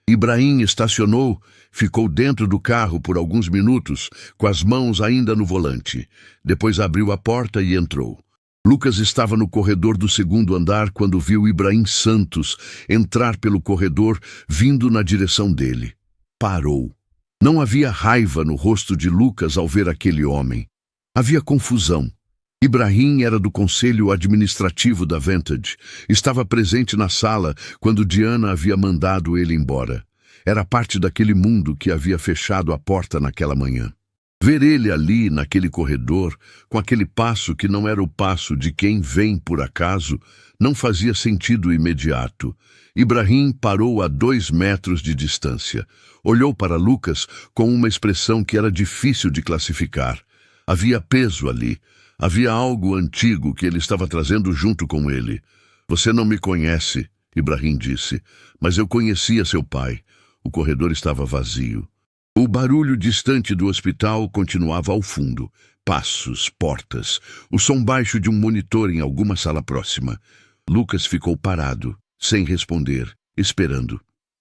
Ibrahim estacionou, ficou dentro do carro por alguns minutos, com as mãos ainda no volante. Depois abriu a porta e entrou. Lucas estava no corredor do 2º andar quando viu Ibrahim Santos entrar pelo corredor, vindo na direção dele. Parou. Não havia raiva no rosto de Lucas ao ver aquele homem. Havia confusão. Ibrahim era do conselho administrativo da Vantage. Estava presente na sala quando Diana havia mandado ele embora. Era parte daquele mundo que havia fechado a porta naquela manhã. Ver ele ali, naquele corredor, com aquele passo que não era o passo de quem vem por acaso, não fazia sentido imediato. Ibrahim parou a 2 metros de distância. Olhou para Lucas com uma expressão que era difícil de classificar. Havia peso ali. Havia algo antigo que ele estava trazendo junto com ele. "Você não me conhece", Ibrahim disse, "mas eu conhecia seu pai." O corredor estava vazio. O barulho distante do hospital continuava ao fundo. Passos, portas, o som baixo de um monitor em alguma sala próxima. Lucas ficou parado, sem responder, esperando.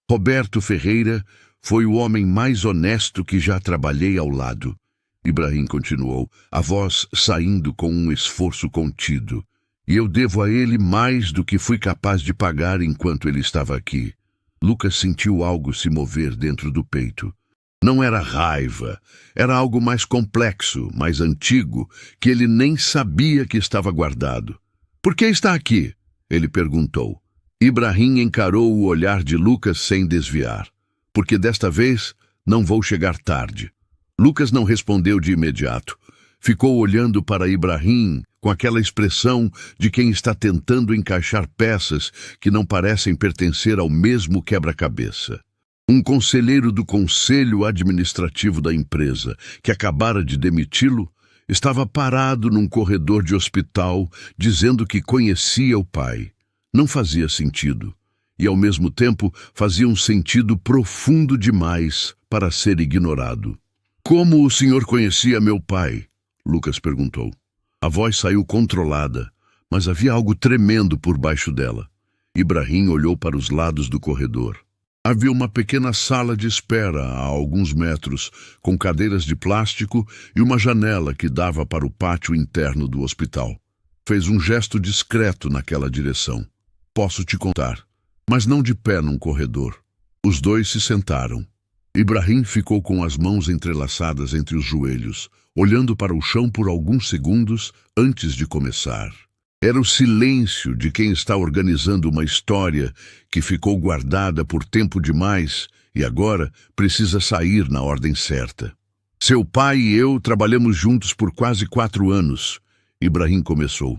Roberto Ferreira foi o homem mais honesto que já trabalhei ao lado. Ibrahim continuou, a voz saindo com um esforço contido. E eu devo a ele mais do que fui capaz de pagar enquanto ele estava aqui. Lucas sentiu algo se mover dentro do peito. Não era raiva, era algo mais complexo, mais antigo, que ele nem sabia que estava guardado. "Por que está aqui?" ele perguntou. Ibrahim encarou o olhar de Lucas sem desviar. "Porque desta vez não vou chegar tarde." Lucas não respondeu de imediato. Ficou olhando para Ibrahim com aquela expressão de quem está tentando encaixar peças que não parecem pertencer ao mesmo quebra-cabeça. Um conselheiro do conselho administrativo da empresa, que acabara de demiti-lo, estava parado num corredor de hospital, dizendo que conhecia o pai. Não fazia sentido. E, ao mesmo tempo, fazia um sentido profundo demais para ser ignorado. "Como o senhor conhecia meu pai?" Lucas perguntou. A voz saiu controlada, mas havia algo tremendo por baixo dela. Ibrahim olhou para os lados do corredor. Havia uma pequena sala de espera a alguns metros, com cadeiras de plástico e uma janela que dava para o pátio interno do hospital. Fez um gesto discreto naquela direção. Posso te contar, mas não de pé num corredor. Os dois se sentaram. Ibrahim ficou com as mãos entrelaçadas entre os joelhos, olhando para o chão por alguns segundos antes de começar. Era o silêncio de quem está organizando uma história que ficou guardada por tempo demais e agora precisa sair na ordem certa. Seu pai e eu trabalhamos juntos por quase 4 anos. Ibrahim começou.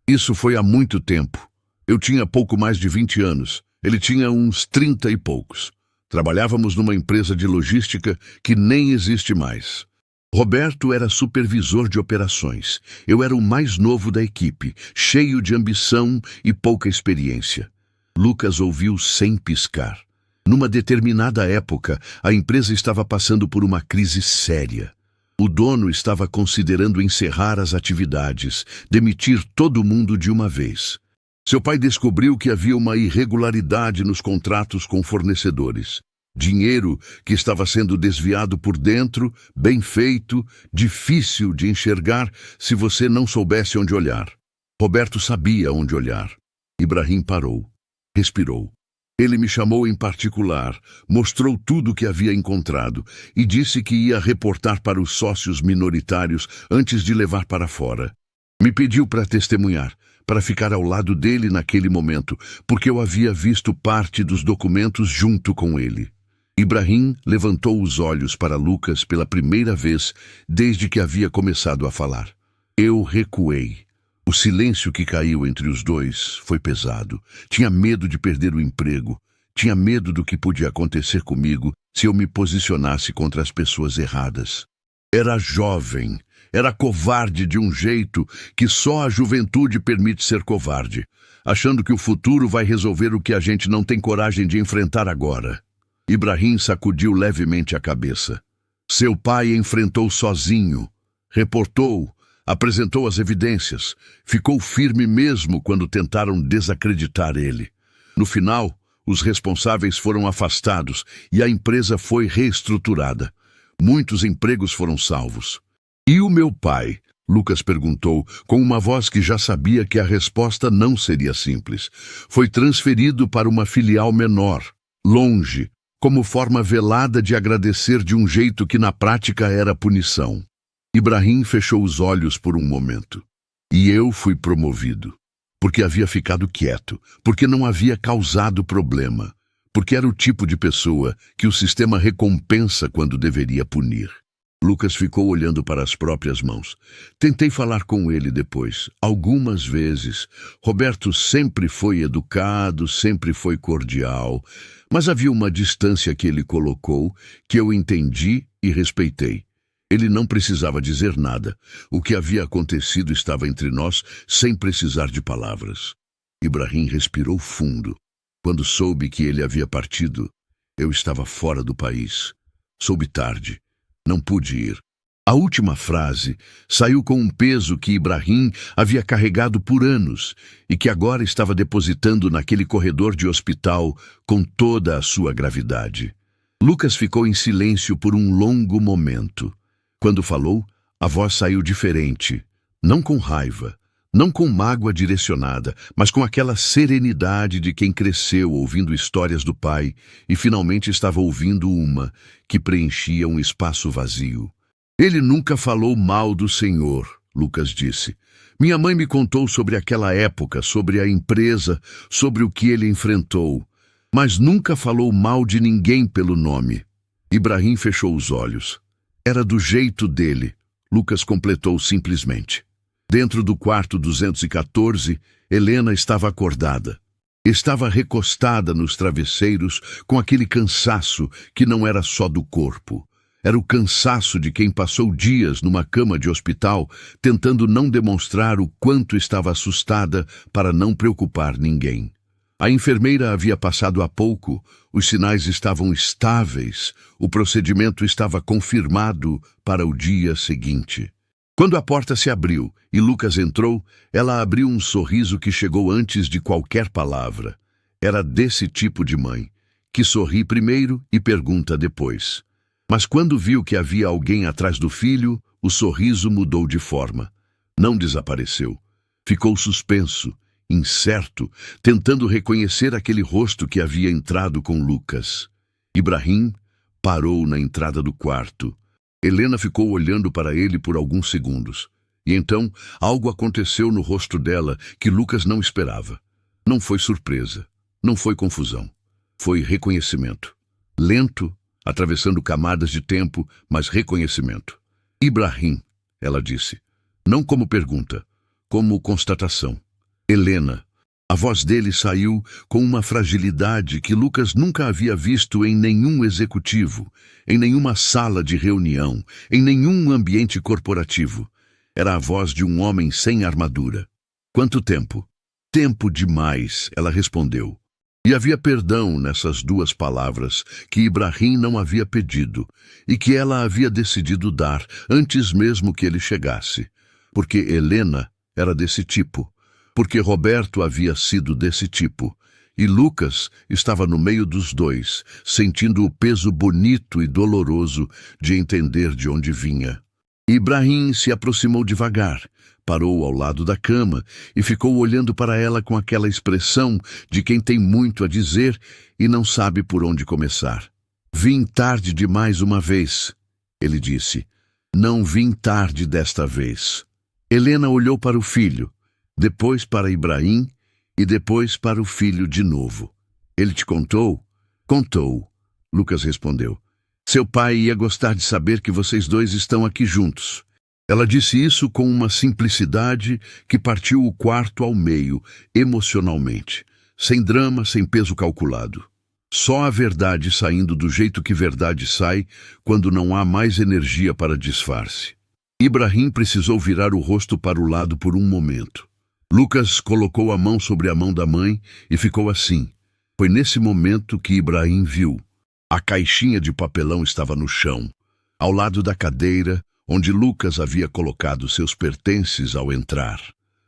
Isso foi há muito tempo. Eu tinha pouco mais de 20 anos. Ele tinha uns 30 e poucos. Trabalhávamos numa empresa de logística que nem existe mais. Roberto era supervisor de operações. Eu era o mais novo da equipe, cheio de ambição e pouca experiência. Lucas ouviu sem piscar. Numa determinada época, a empresa estava passando por uma crise séria. O dono estava considerando encerrar as atividades, demitir todo mundo de uma vez. Seu pai descobriu que havia uma irregularidade nos contratos com fornecedores. Dinheiro que estava sendo desviado por dentro, bem feito, difícil de enxergar se você não soubesse onde olhar. Roberto sabia onde olhar. Ibrahim parou, respirou. Ele me chamou em particular, mostrou tudo o que havia encontrado e disse que ia reportar para os sócios minoritários antes de levar para fora. Me pediu para testemunhar, para ficar ao lado dele naquele momento, porque eu havia visto parte dos documentos junto com ele. Ibrahim levantou os olhos para Lucas pela primeira vez desde que havia começado a falar. Eu recuei. O silêncio que caiu entre os dois foi pesado. Tinha medo de perder o emprego. Tinha medo do que podia acontecer comigo se eu me posicionasse contra as pessoas erradas. Era jovem. Era covarde de um jeito que só a juventude permite ser covarde, achando que o futuro vai resolver o que a gente não tem coragem de enfrentar agora. Ibrahim sacudiu levemente a cabeça. Seu pai enfrentou sozinho, reportou, apresentou as evidências, ficou firme mesmo quando tentaram desacreditar ele. No final, os responsáveis foram afastados e a empresa foi reestruturada. Muitos empregos foram salvos. E o meu pai? Lucas perguntou, com uma voz que já sabia que a resposta não seria simples. Foi transferido para uma filial menor, longe, como forma velada de agradecer de um jeito que na prática era punição. Ibrahim fechou os olhos por um momento. E eu fui promovido. Porque havia ficado quieto, porque não havia causado problema, porque era o tipo de pessoa que o sistema recompensa quando deveria punir. Lucas ficou olhando para as próprias mãos. Tentei falar com ele depois, algumas vezes. Roberto sempre foi educado, sempre foi cordial, mas havia uma distância que ele colocou, que eu entendi e respeitei. Ele não precisava dizer nada. O que havia acontecido estava entre nós, sem precisar de palavras. Ibrahim respirou fundo. Quando soube que ele havia partido, eu estava fora do país. Soube tarde. Não pude ir. A última frase saiu com um peso que Ibrahim havia carregado por anos e que agora estava depositando naquele corredor de hospital com toda a sua gravidade. Lucas ficou em silêncio por um longo momento. Quando falou, a voz saiu diferente, não com raiva, não com mágoa direcionada, mas com aquela serenidade de quem cresceu ouvindo histórias do pai e finalmente estava ouvindo uma que preenchia um espaço vazio. Ele nunca falou mal do Senhor, Lucas disse. Minha mãe me contou sobre aquela época, sobre a empresa, sobre o que ele enfrentou, mas nunca falou mal de ninguém pelo nome. Ibrahim fechou os olhos. Era do jeito dele, Lucas completou simplesmente. Dentro do quarto 214, Helena estava acordada. Estava recostada nos travesseiros com aquele cansaço que não era só do corpo. Era o cansaço de quem passou dias numa cama de hospital tentando não demonstrar o quanto estava assustada para não preocupar ninguém. A enfermeira havia passado há pouco, os sinais estavam estáveis, o procedimento estava confirmado para o dia seguinte. Quando a porta se abriu e Lucas entrou, ela abriu um sorriso que chegou antes de qualquer palavra. Era desse tipo de mãe, que sorri primeiro e pergunta depois. Mas quando viu que havia alguém atrás do filho, o sorriso mudou de forma. Não desapareceu. Ficou suspenso, incerto, tentando reconhecer aquele rosto que havia entrado com Lucas. Ibrahim parou na entrada do quarto. Helena ficou olhando para ele por alguns segundos. E então, algo aconteceu no rosto dela que Lucas não esperava. Não foi surpresa, não foi confusão. Foi reconhecimento. Lento, atravessando camadas de tempo, mas reconhecimento. Ibrahim, ela disse. Não como pergunta, como constatação. Helena. A voz dele saiu com uma fragilidade que Lucas nunca havia visto em nenhum executivo, em nenhuma sala de reunião, em nenhum ambiente corporativo. Era a voz de um homem sem armadura. Quanto tempo? Tempo demais, ela respondeu. E havia perdão nessas duas palavras que Ibrahim não havia pedido e que ela havia decidido dar antes mesmo que ele chegasse. Porque Helena era desse tipo. Porque Roberto havia sido desse tipo. E Lucas estava no meio dos dois, sentindo o peso bonito e doloroso de entender de onde vinha. Ibrahim se aproximou devagar, parou ao lado da cama e ficou olhando para ela com aquela expressão de quem tem muito a dizer e não sabe por onde começar. Vim tarde demais uma vez, ele disse. Não vim tarde desta vez. Helena olhou para o filho, depois para Ibrahim e depois para o filho de novo. Ele te contou? Contou, Lucas respondeu. Seu pai ia gostar de saber que vocês dois estão aqui juntos. Ela disse isso com uma simplicidade que partiu o quarto ao meio, emocionalmente. Sem drama, sem peso calculado. Só a verdade saindo do jeito que verdade sai quando não há mais energia para disfarce. Ibrahim precisou virar o rosto para o lado por um momento. Lucas colocou a mão sobre a mão da mãe e ficou assim. Foi nesse momento que Ibrahim viu. A caixinha de papelão estava no chão, ao lado da cadeira onde Lucas havia colocado seus pertences ao entrar.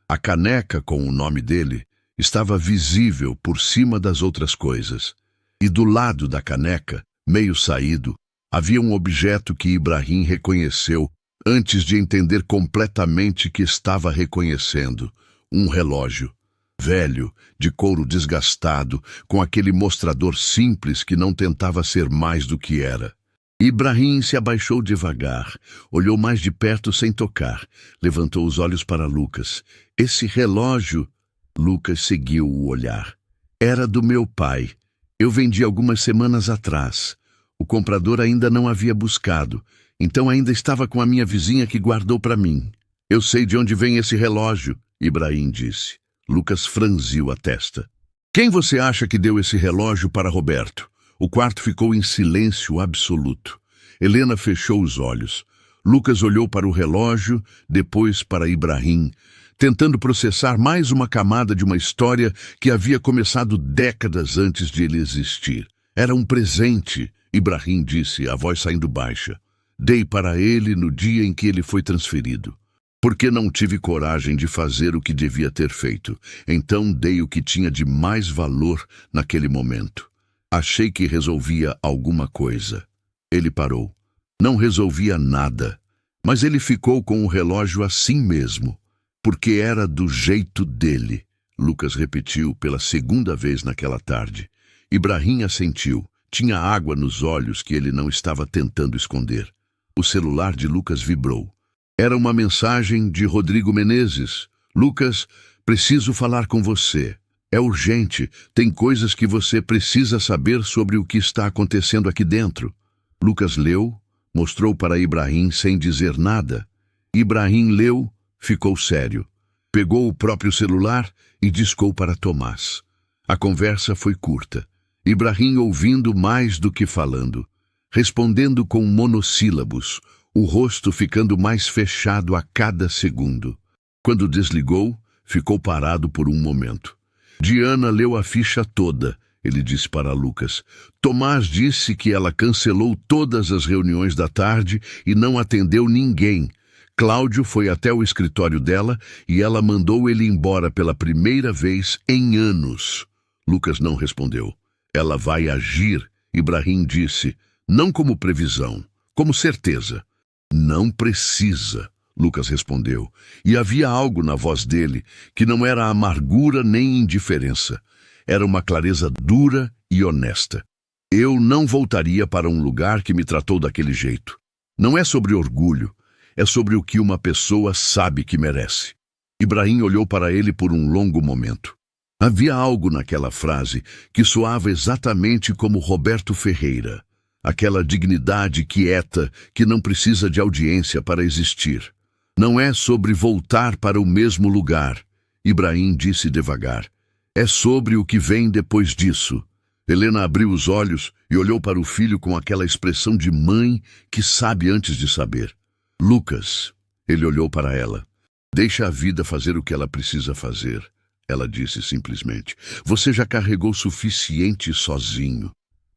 A caneca com o nome dele estava visível por cima das outras coisas. E do lado da caneca, meio saído, havia um objeto que Ibrahim reconheceu antes de entender completamente que estava reconhecendo. Um relógio. Velho, de couro desgastado, com aquele mostrador simples que não tentava ser mais do que era. Ibrahim se abaixou devagar, olhou mais de perto sem tocar, levantou os olhos para Lucas. Esse relógio... Lucas seguiu o olhar. Era do meu pai. Eu vendi algumas semanas atrás. O comprador ainda não havia buscado, então ainda estava com a minha vizinha que guardou para mim. Eu sei de onde vem esse relógio, Ibrahim disse. Lucas franziu a testa. Quem você acha que deu esse relógio para Roberto? O quarto ficou em silêncio absoluto. Helena fechou os olhos. Lucas olhou para o relógio, depois para Ibrahim, tentando processar mais uma camada de uma história que havia começado décadas antes de ele existir. Era um presente, Ibrahim disse, a voz saindo baixa. Dei para ele no dia em que ele foi transferido. Porque não tive coragem de fazer o que devia ter feito. Então dei o que tinha de mais valor naquele momento. Achei que resolvia alguma coisa. Ele parou. Não resolvia nada. Mas ele ficou com o relógio assim mesmo. Porque era do jeito dele. Lucas repetiu pela segunda vez naquela tarde. Ibrahim assentiu. Tinha água nos olhos que ele não estava tentando esconder. O celular de Lucas vibrou. Era uma mensagem de Rodrigo Menezes. Lucas, preciso falar com você. É urgente. Tem coisas que você precisa saber sobre o que está acontecendo aqui dentro. Lucas leu, mostrou para Ibrahim sem dizer nada. Ibrahim leu, ficou sério. Pegou o próprio celular e discou para Tomás. A conversa foi curta. Ibrahim ouvindo mais do que falando. Respondendo com monossílabos, o rosto ficando mais fechado a cada segundo. Quando desligou, ficou parado por um momento. Diana leu a ficha toda, ele disse para Lucas. Tomás disse que ela cancelou todas as reuniões da tarde e não atendeu ninguém. Cláudio foi até o escritório dela e ela mandou ele embora pela primeira vez em anos. Lucas não respondeu. Ela vai agir, Ibrahim disse, não como previsão, como certeza. Não precisa, Lucas respondeu, e havia algo na voz dele que não era amargura nem indiferença. Era uma clareza dura e honesta. Eu não voltaria para um lugar que me tratou daquele jeito. Não é sobre orgulho, é sobre o que uma pessoa sabe que merece. Ibrahim olhou para ele por um longo momento. Havia algo naquela frase que soava exatamente como Roberto Ferreira. Aquela dignidade quieta que não precisa de audiência para existir. Não é sobre voltar para o mesmo lugar, Ibrahim disse devagar. É sobre o que vem depois disso. Helena abriu os olhos e olhou para o filho com aquela expressão de mãe que sabe antes de saber. Lucas, ele olhou para ela. Deixa a vida fazer o que ela precisa fazer, ela disse simplesmente. Você já carregou o suficiente sozinho.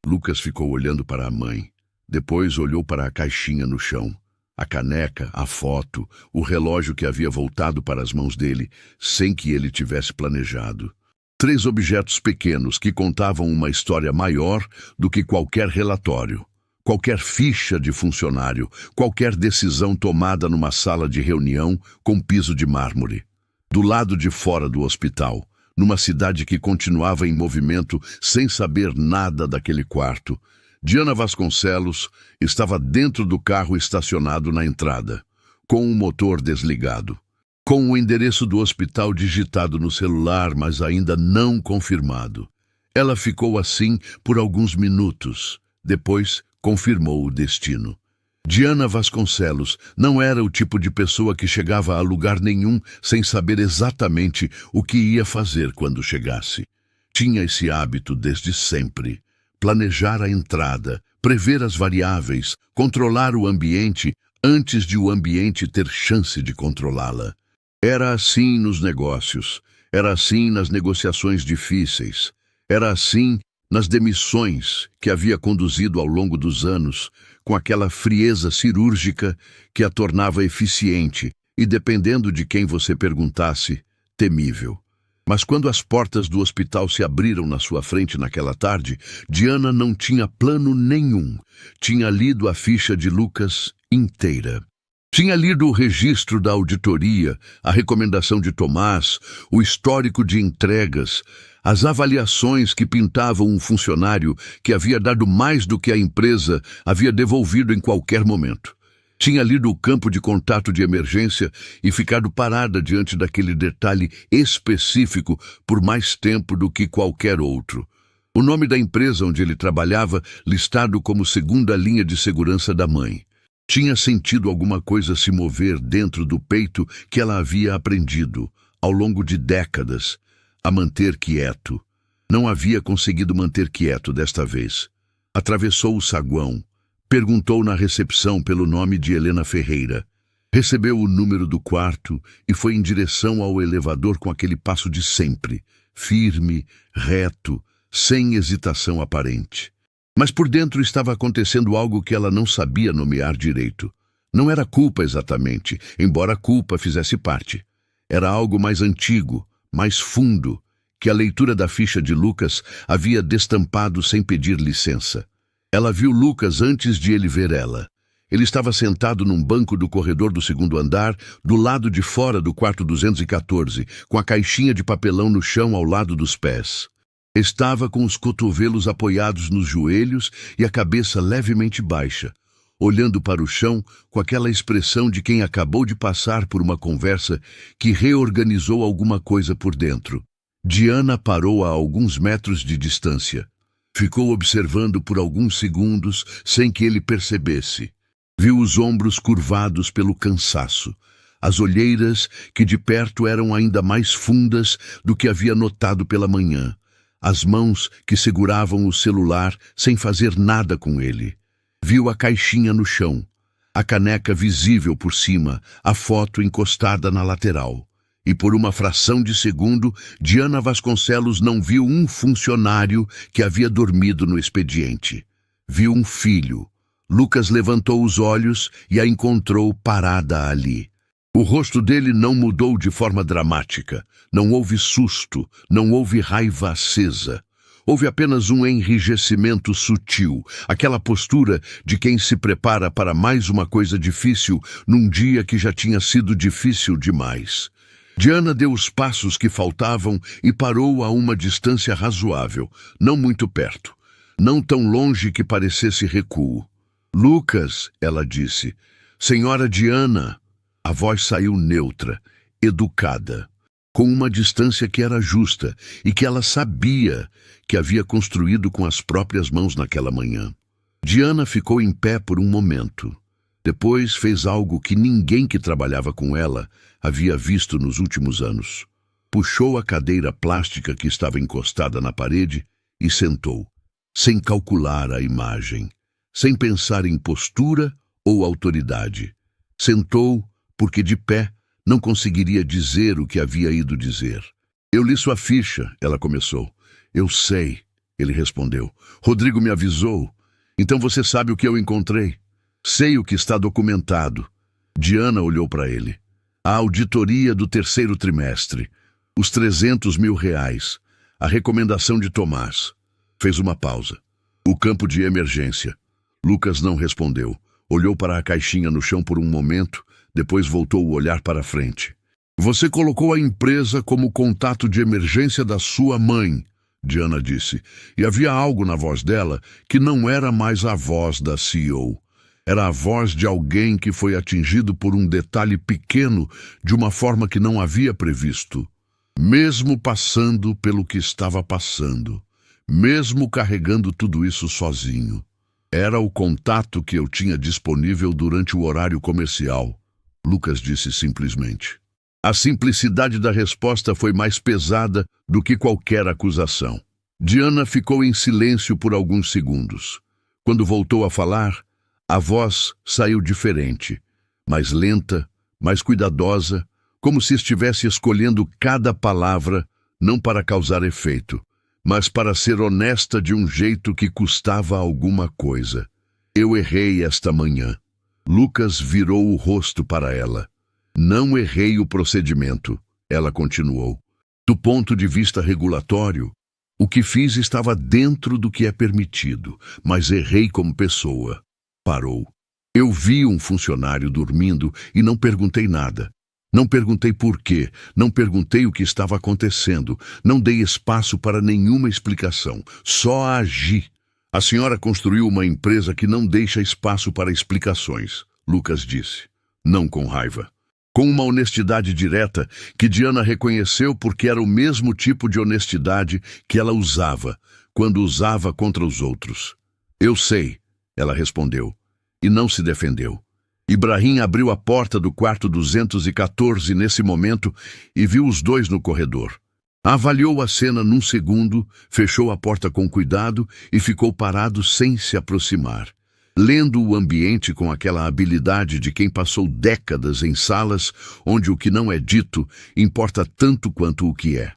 Lucas ficou olhando para a mãe. Depois olhou para a caixinha no chão. A caneca, a foto, o relógio que havia voltado para as mãos dele, sem que ele tivesse planejado. 3 objetos pequenos que contavam uma história maior do que qualquer relatório, qualquer ficha de funcionário, qualquer decisão tomada numa sala de reunião com piso de mármore. Do lado de fora do hospital, numa cidade que continuava em movimento sem saber nada daquele quarto, Diana Vasconcelos estava dentro do carro estacionado na entrada, com o motor desligado, com o endereço do hospital digitado no celular, mas ainda não confirmado. Ela ficou assim por alguns minutos, depois confirmou o destino. Diana Vasconcelos não era o tipo de pessoa que chegava a lugar nenhum sem saber exatamente o que ia fazer quando chegasse. Tinha esse hábito desde sempre. Planejar a entrada, prever as variáveis, controlar o ambiente antes de o ambiente ter chance de controlá-la. Era assim nos negócios, era assim nas negociações difíceis, era assim nas demissões que havia conduzido ao longo dos anos, com aquela frieza cirúrgica que a tornava eficiente e, dependendo de quem você perguntasse, temível. Mas quando as portas do hospital se abriram na sua frente naquela tarde, Diana não tinha plano nenhum. Tinha lido a ficha de Lucas inteira. Tinha lido o registro da auditoria, a recomendação de Tomás, o histórico de entregas, as avaliações que pintavam um funcionário que havia dado mais do que a empresa havia devolvido em qualquer momento. Tinha lido o campo de contato de emergência e ficado parada diante daquele detalhe específico por mais tempo do que qualquer outro. O nome da empresa onde ele trabalhava listado como segunda linha de segurança da mãe. Tinha sentido alguma coisa se mover dentro do peito que ela havia aprendido, ao longo de décadas, a manter quieto. Não havia conseguido manter quieto desta vez. Atravessou o saguão, perguntou na recepção pelo nome de Helena Ferreira. Recebeu o número do quarto e foi em direção ao elevador com aquele passo de sempre, firme, reto, sem hesitação aparente. Mas por dentro estava acontecendo algo que ela não sabia nomear direito. Não era culpa exatamente, embora a culpa fizesse parte. Era algo mais antigo, mais fundo, que a leitura da ficha de Lucas havia destampado sem pedir licença. Ela viu Lucas antes de ele ver ela. Ele estava sentado num banco do corredor do 2º andar, do lado de fora do quarto 214, com a caixinha de papelão no chão ao lado dos pés. Estava com os cotovelos apoiados nos joelhos e a cabeça levemente baixa, olhando para o chão com aquela expressão de quem acabou de passar por uma conversa que reorganizou alguma coisa por dentro. Diana parou a alguns metros de distância. Ficou observando por alguns segundos sem que ele percebesse. Viu os ombros curvados pelo cansaço, as olheiras que de perto eram ainda mais fundas do que havia notado pela manhã. As mãos que seguravam o celular sem fazer nada com ele. Viu a caixinha no chão, a caneca visível por cima, a foto encostada na lateral. E por uma fração de segundo, Diana Vasconcelos não viu um funcionário que havia dormido no expediente. Viu um filho. Lucas levantou os olhos e a encontrou parada ali. O rosto dele não mudou de forma dramática. Não houve susto, não houve raiva acesa. Houve apenas um enrijecimento sutil, aquela postura de quem se prepara para mais uma coisa difícil num dia que já tinha sido difícil demais. Diana deu os passos que faltavam e parou a uma distância razoável, não muito perto, não tão longe que parecesse recuo. "Lucas", ela disse. "Senhora Diana." A voz saiu neutra, educada, com uma distância que era justa e que ela sabia que havia construído com as próprias mãos naquela manhã. Diana ficou em pé por um momento. Depois fez algo que ninguém que trabalhava com ela havia visto nos últimos anos. Puxou a cadeira plástica que estava encostada na parede e sentou, sem calcular a imagem, sem pensar em postura ou autoridade. Sentou porque de pé não conseguiria dizer o que havia ido dizer. "Eu li sua ficha", ela começou. "Eu sei", ele respondeu. "Rodrigo me avisou. Então você sabe o que eu encontrei. Sei o que está documentado." Diana olhou para ele. "A auditoria do terceiro trimestre, os R$300.000, a recomendação de Tomás." Fez uma pausa. "O campo de emergência." Lucas não respondeu. Olhou para a caixinha no chão por um momento, depois voltou o olhar para a frente. "Você colocou a empresa como contato de emergência da sua mãe", Diana disse, e havia algo na voz dela que não era mais a voz da CEO. Era a voz de alguém que foi atingido por um detalhe pequeno de uma forma que não havia previsto. Mesmo passando pelo que estava passando, mesmo carregando tudo isso sozinho. "Era o contato que eu tinha disponível durante o horário comercial", Lucas disse simplesmente. A simplicidade da resposta foi mais pesada do que qualquer acusação. Diana ficou em silêncio por alguns segundos. Quando voltou a falar, a voz saiu diferente, mais lenta, mais cuidadosa, como se estivesse escolhendo cada palavra, não para causar efeito, mas para ser honesta de um jeito que custava alguma coisa. "Eu errei esta manhã." Lucas virou o rosto para ela. "Não errei o procedimento", ela continuou. "Do ponto de vista regulatório, o que fiz estava dentro do que é permitido, mas errei como pessoa." Parou. "Eu vi um funcionário dormindo e não perguntei nada. Não perguntei por quê, não perguntei o que estava acontecendo, não dei espaço para nenhuma explicação, só agi." "A senhora construiu uma empresa que não deixa espaço para explicações", Lucas disse, não com raiva. Com uma honestidade direta que Diana reconheceu porque era o mesmo tipo de honestidade que ela usava quando usava contra os outros. "Eu sei", ela respondeu, e não se defendeu. Ibrahim abriu a porta do quarto 214 nesse momento e viu os dois no corredor. Avaliou a cena num segundo, fechou a porta com cuidado e ficou parado sem se aproximar, lendo o ambiente com aquela habilidade de quem passou décadas em salas onde o que não é dito importa tanto quanto o que é.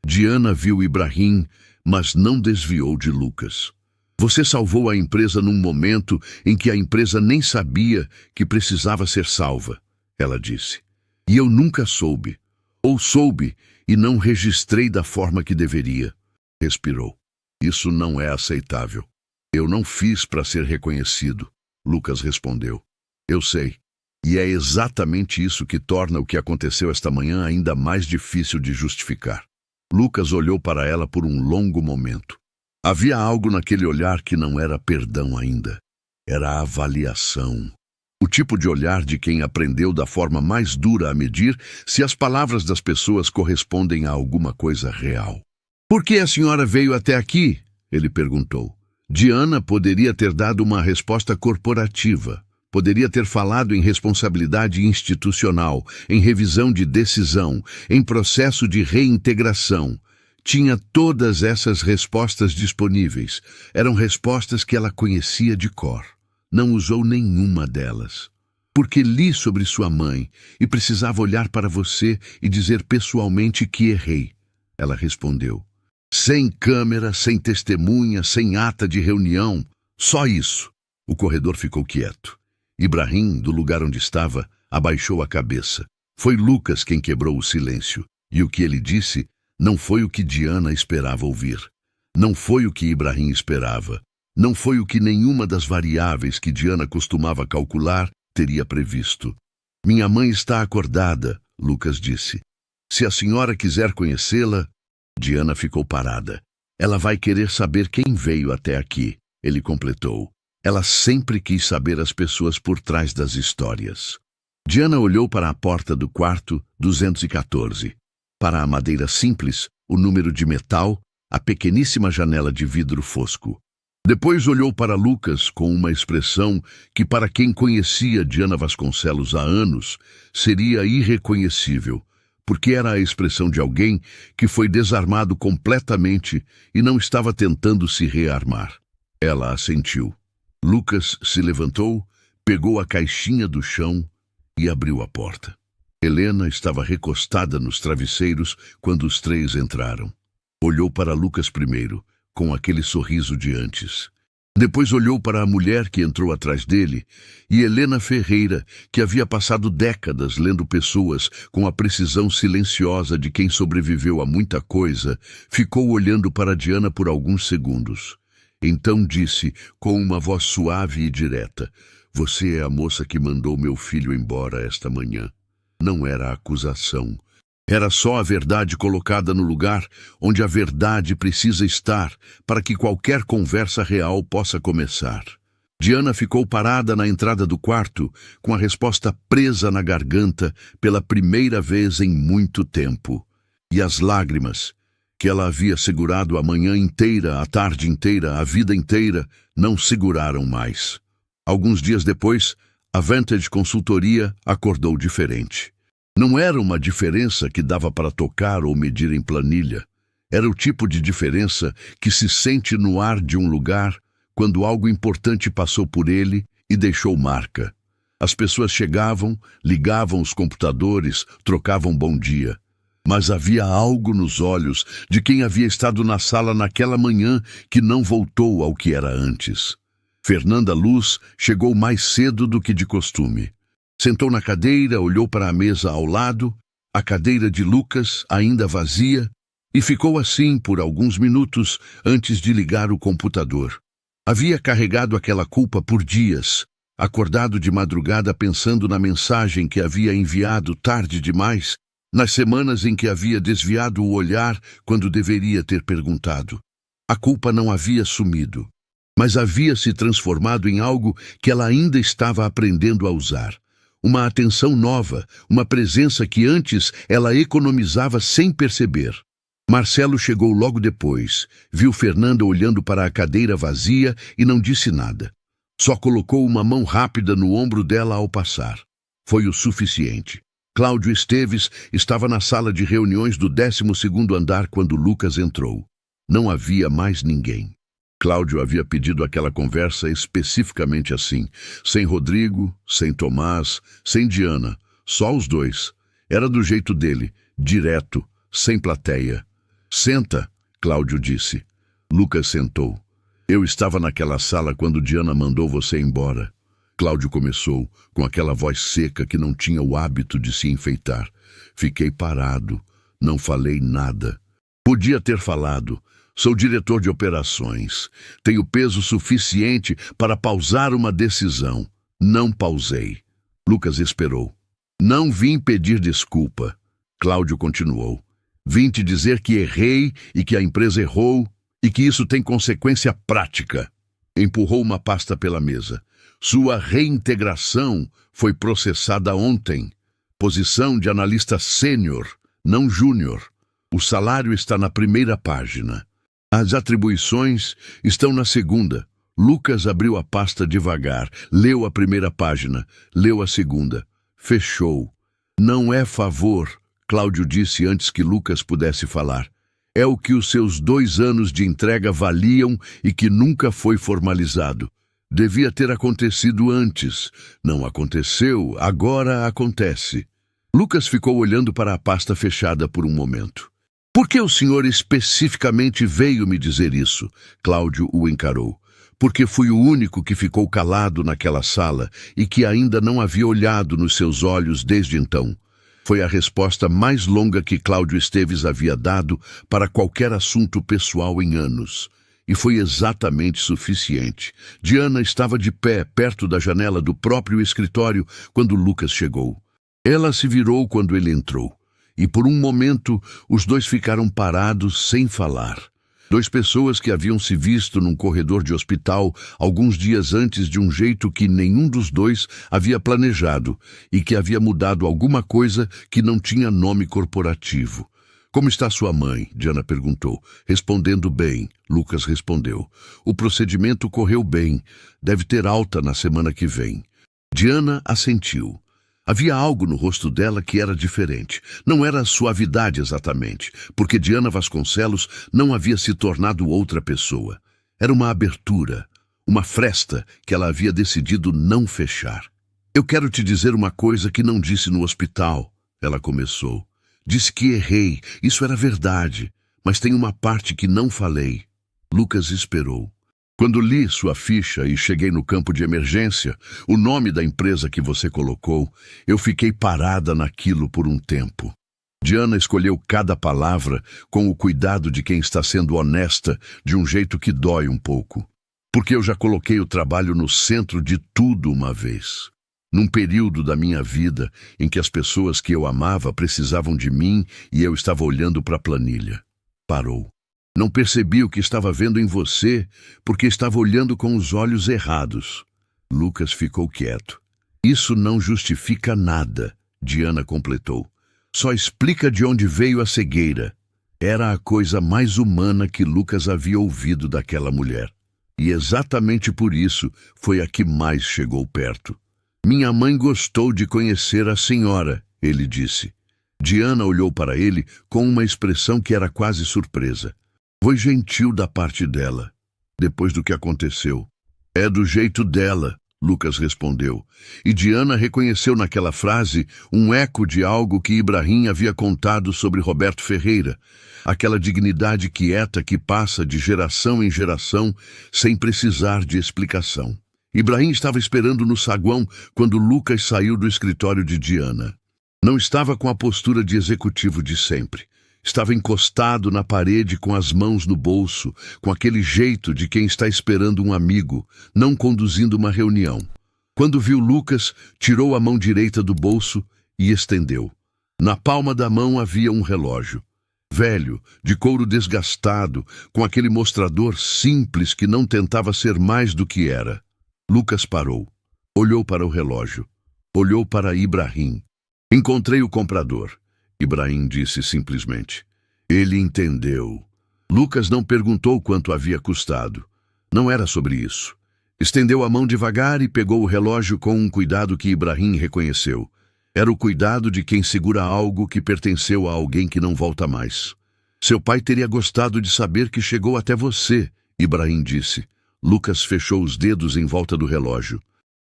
Diana viu Ibrahim, mas não desviou de Lucas. "Você salvou a empresa num momento em que a empresa nem sabia que precisava ser salva", ela disse. "E eu nunca soube, ou soube e não registrei da forma que deveria." Respirou. "Isso não é aceitável." "Eu não fiz para ser reconhecido", Lucas respondeu. "Eu sei. E é exatamente isso que torna o que aconteceu esta manhã ainda mais difícil de justificar." Lucas olhou para ela por um longo momento. Havia algo naquele olhar que não era perdão ainda. Era avaliação. O tipo de olhar de quem aprendeu da forma mais dura a medir se as palavras das pessoas correspondem a alguma coisa real. "Por que a senhora veio até aqui?" ele perguntou. Diana poderia ter dado uma resposta corporativa. Poderia ter falado em responsabilidade institucional, em revisão de decisão, em processo de reintegração. Tinha todas essas respostas disponíveis. Eram respostas que ela conhecia de cor. Não usou nenhuma delas. "Porque li sobre sua mãe e precisava olhar para você e dizer pessoalmente que errei", ela respondeu. Sem câmera, sem testemunha, sem ata de reunião. Só isso. O corredor ficou quieto. Ibrahim, do lugar onde estava, abaixou a cabeça. Foi Lucas quem quebrou o silêncio. E o que ele disse não foi o que Diana esperava ouvir. Não foi o que Ibrahim esperava. Não foi o que nenhuma das variáveis que Diana costumava calcular teria previsto. Minha mãe está acordada, Lucas disse. Se a senhora quiser conhecê-la... Diana ficou parada. Ela vai querer saber quem veio até aqui, ele completou. Ela sempre quis saber as pessoas por trás das histórias. Diana olhou para a porta do quarto 214. Para a madeira simples, o número de metal, a pequeníssima janela de vidro fosco. Depois olhou para Lucas com uma expressão que, para quem conhecia Diana Vasconcelos há anos, seria irreconhecível, porque era a expressão de alguém que foi desarmado completamente e não estava tentando se rearmar. Ela assentiu. Lucas se levantou, pegou a caixinha do chão e abriu a porta. Helena estava recostada nos travesseiros quando os três entraram. Olhou para Lucas primeiro, com aquele sorriso de antes. Depois olhou para a mulher que entrou atrás dele e Helena Ferreira, que havia passado décadas lendo pessoas com a precisão silenciosa de quem sobreviveu a muita coisa, ficou olhando para Diana por alguns segundos. Então disse, com uma voz suave e direta, "Você é a moça que mandou meu filho embora esta manhã." Não era acusação. Era só a verdade colocada no lugar onde a verdade precisa estar para que qualquer conversa real possa começar. Diana ficou parada na entrada do quarto, com a resposta presa na garganta pela primeira vez em muito tempo. E as lágrimas, que ela havia segurado a manhã inteira, a tarde inteira, a vida inteira, não seguraram mais. Alguns dias depois, a Vantage Consultoria acordou diferente. Não era uma diferença que dava para tocar ou medir em planilha. Era o tipo de diferença que se sente no ar de um lugar quando algo importante passou por ele e deixou marca. As pessoas chegavam, ligavam os computadores, trocavam bom dia. Mas havia algo nos olhos de quem havia estado na sala naquela manhã que não voltou ao que era antes. Fernanda Luz chegou mais cedo do que de costume. Sentou na cadeira, olhou para a mesa ao lado, a cadeira de Lucas ainda vazia, e ficou assim por alguns minutos antes de ligar o computador. Havia carregado aquela culpa por dias, acordado de madrugada pensando na mensagem que havia enviado tarde demais, nas semanas em que havia desviado o olhar quando deveria ter perguntado. A culpa não havia sumido, mas havia se transformado em algo que ela ainda estava aprendendo a usar. Uma atenção nova, uma presença que antes ela economizava sem perceber. Marcelo chegou logo depois, viu Fernanda olhando para a cadeira vazia e não disse nada. Só colocou uma mão rápida no ombro dela ao passar. Foi o suficiente. Cláudio Esteves estava na sala de reuniões do 12º andar quando Lucas entrou. Não havia mais ninguém. Cláudio havia pedido aquela conversa especificamente assim, sem Rodrigo, sem Tomás, sem Diana, só os dois. Era do jeito dele, direto, sem plateia. "Senta", Cláudio disse. Lucas sentou. "Eu estava naquela sala quando Diana mandou você embora." Cláudio começou, com aquela voz seca que não tinha o hábito de se enfeitar. "Fiquei parado, não falei nada. Podia ter falado. Sou diretor de operações. Tenho peso suficiente para pausar uma decisão. Não pausei." Lucas esperou. "Não vim pedir desculpa." Cláudio continuou. "Vim te dizer que errei e que a empresa errou e que isso tem consequência prática." Empurrou uma pasta pela mesa. "Sua reintegração foi processada ontem. Posição de analista sênior, não júnior. O salário está na primeira página. As atribuições estão na segunda." Lucas abriu a pasta devagar, leu a primeira página, leu a segunda. Fechou. "Não é favor", Cláudio disse antes que Lucas pudesse falar. "É o que os seus 2 anos de entrega valiam e que nunca foi formalizado. Devia ter acontecido antes. Não aconteceu, agora acontece." Lucas ficou olhando para a pasta fechada por um momento. "Por que o senhor especificamente veio me dizer isso?" Cláudio o encarou. "Porque fui o único que ficou calado naquela sala e que ainda não havia olhado nos seus olhos desde então. Foi a resposta mais longa que Cláudio Esteves havia dado para qualquer assunto pessoal em anos. E foi exatamente suficiente. Diana estava de pé, perto da janela do próprio escritório, quando Lucas chegou. Ela se virou quando ele entrou. E por um momento, os dois ficaram parados sem falar. Duas pessoas que haviam se visto num corredor de hospital alguns dias antes de um jeito que nenhum dos dois havia planejado e que havia mudado alguma coisa que não tinha nome corporativo. "Como está sua mãe?" Diana perguntou. "Respondendo bem", Lucas respondeu. "O procedimento correu bem. Deve ter alta na semana que vem." Diana assentiu. Havia algo no rosto dela que era diferente. Não era suavidade exatamente, porque Diana Vasconcelos não havia se tornado outra pessoa. Era uma abertura, uma fresta que ela havia decidido não fechar. "Eu quero te dizer uma coisa que não disse no hospital", ela começou. "Disse que errei, isso era verdade, mas tem uma parte que não falei." Lucas esperou. "Quando li sua ficha e cheguei no campo de emergência, o nome da empresa que você colocou, eu fiquei parada naquilo por um tempo." Diana escolheu cada palavra com o cuidado de quem está sendo honesta de um jeito que dói um pouco. "Porque eu já coloquei o trabalho no centro de tudo uma vez. Num período da minha vida em que as pessoas que eu amava precisavam de mim e eu estava olhando para a planilha." Parou. "Não percebi o que estava vendo em você, porque estava olhando com os olhos errados." Lucas ficou quieto. "Isso não justifica nada", Diana completou. "Só explica de onde veio a cegueira." Era a coisa mais humana que Lucas havia ouvido daquela mulher. E exatamente por isso foi a que mais chegou perto. "Minha mãe gostou de conhecer a senhora", ele disse. Diana olhou para ele com uma expressão que era quase surpresa. "Foi gentil da parte dela, depois do que aconteceu." "É do jeito dela", Lucas respondeu. E Diana reconheceu naquela frase um eco de algo que Ibrahim havia contado sobre Roberto Ferreira, aquela dignidade quieta que passa de geração em geração sem precisar de explicação. Ibrahim estava esperando no saguão quando Lucas saiu do escritório de Diana. Não estava com a postura de executivo de sempre. Estava encostado na parede com as mãos no bolso, com aquele jeito de quem está esperando um amigo, não conduzindo uma reunião. Quando viu Lucas, tirou a mão direita do bolso e estendeu. Na palma da mão havia um relógio. Velho, de couro desgastado, com aquele mostrador simples que não tentava ser mais do que era. Lucas parou. Olhou para o relógio. Olhou para Ibrahim. "Encontrei o comprador", Ibrahim disse simplesmente. Ele entendeu. Lucas não perguntou quanto havia custado. Não era sobre isso. Estendeu a mão devagar e pegou o relógio com um cuidado que Ibrahim reconheceu. Era o cuidado de quem segura algo que pertenceu a alguém que não volta mais. "Seu pai teria gostado de saber que chegou até você", Ibrahim disse. Lucas fechou os dedos em volta do relógio.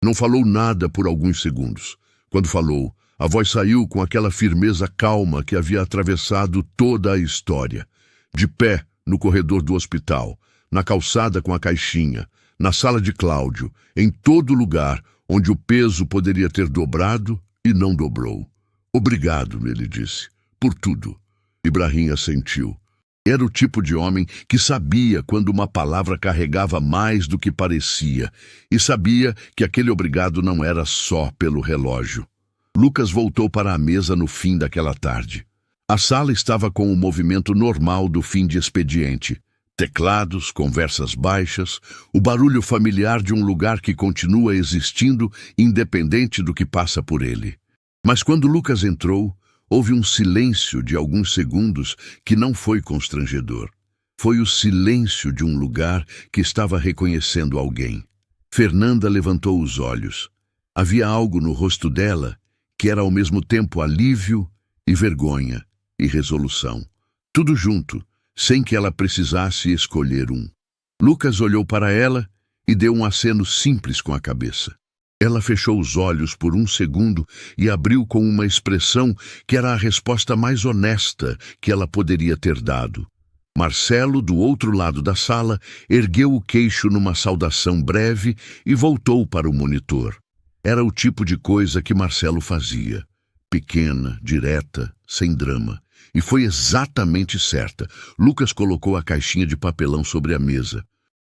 Não falou nada por alguns segundos. Quando falou, a voz saiu com aquela firmeza calma que havia atravessado toda a história. De pé, no corredor do hospital, na calçada com a caixinha, na sala de Cláudio, em todo lugar onde o peso poderia ter dobrado e não dobrou. "Obrigado", ele disse, "por tudo." Ibrahim assentiu. Era o tipo de homem que sabia quando uma palavra carregava mais do que parecia e sabia que aquele obrigado não era só pelo relógio. Lucas voltou para a mesa no fim daquela tarde. A sala estava com o movimento normal do fim de expediente. Teclados, conversas baixas, o barulho familiar de um lugar que continua existindo independente do que passa por ele. Mas quando Lucas entrou, houve um silêncio de alguns segundos que não foi constrangedor. Foi o silêncio de um lugar que estava reconhecendo alguém. Fernanda levantou os olhos. Havia algo no rosto dela que era ao mesmo tempo alívio e vergonha e resolução. Tudo junto, sem que ela precisasse escolher um. Lucas olhou para ela e deu um aceno simples com a cabeça. Ela fechou os olhos por um segundo e abriu com uma expressão que era a resposta mais honesta que ela poderia ter dado. Marcelo, do outro lado da sala, ergueu o queixo numa saudação breve e voltou para o monitor. Era o tipo de coisa que Marcelo fazia. pequena, direta, sem drama. E foi exatamente certa. Lucas colocou a caixinha de papelão sobre a mesa.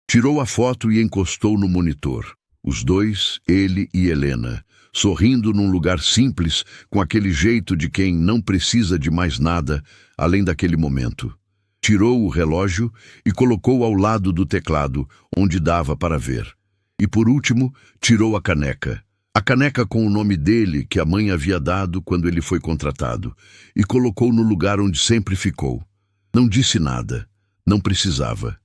Tirou a foto e encostou no monitor. Os dois, ele e Helena, sorrindo num lugar simples, com aquele jeito de quem não precisa de mais nada além daquele momento. Tirou o relógio e colocou ao lado do teclado, onde dava para ver. E por último, tirou a caneca. A caneca com o nome dele, que a mãe havia dado quando ele foi contratado, e colocou no lugar onde sempre ficou. Não disse nada. Não precisava.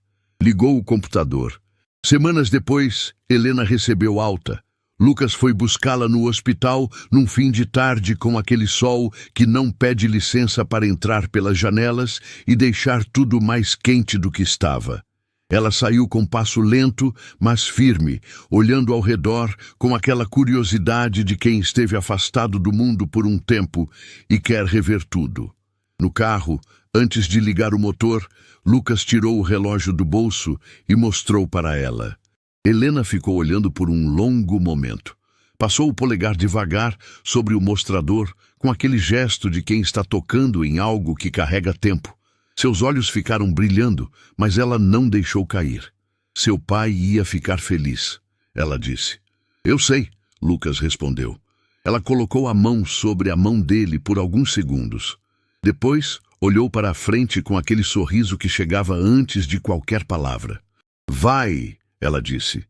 Ligou o computador. Semanas depois, Helena recebeu alta. Lucas foi buscá-la no hospital num fim de tarde com aquele sol que não pede licença para entrar pelas janelas e deixar tudo mais quente do que estava. Ela saiu com passo lento, mas firme, olhando ao redor com aquela curiosidade de quem esteve afastado do mundo por um tempo e quer rever tudo. No carro, antes de ligar o motor, Lucas tirou o relógio do bolso e mostrou para ela. Helena ficou olhando por um longo momento. Passou o polegar devagar sobre o mostrador, com aquele gesto de quem está tocando em algo que carrega tempo. Seus olhos ficaram brilhando, mas ela não deixou cair. Seu pai ia ficar feliz, ela disse. Eu sei, Lucas respondeu. Ela colocou a mão sobre a mão dele por alguns segundos. Depois, olhou para a frente com aquele sorriso que chegava antes de qualquer palavra. Vai! Ela disse,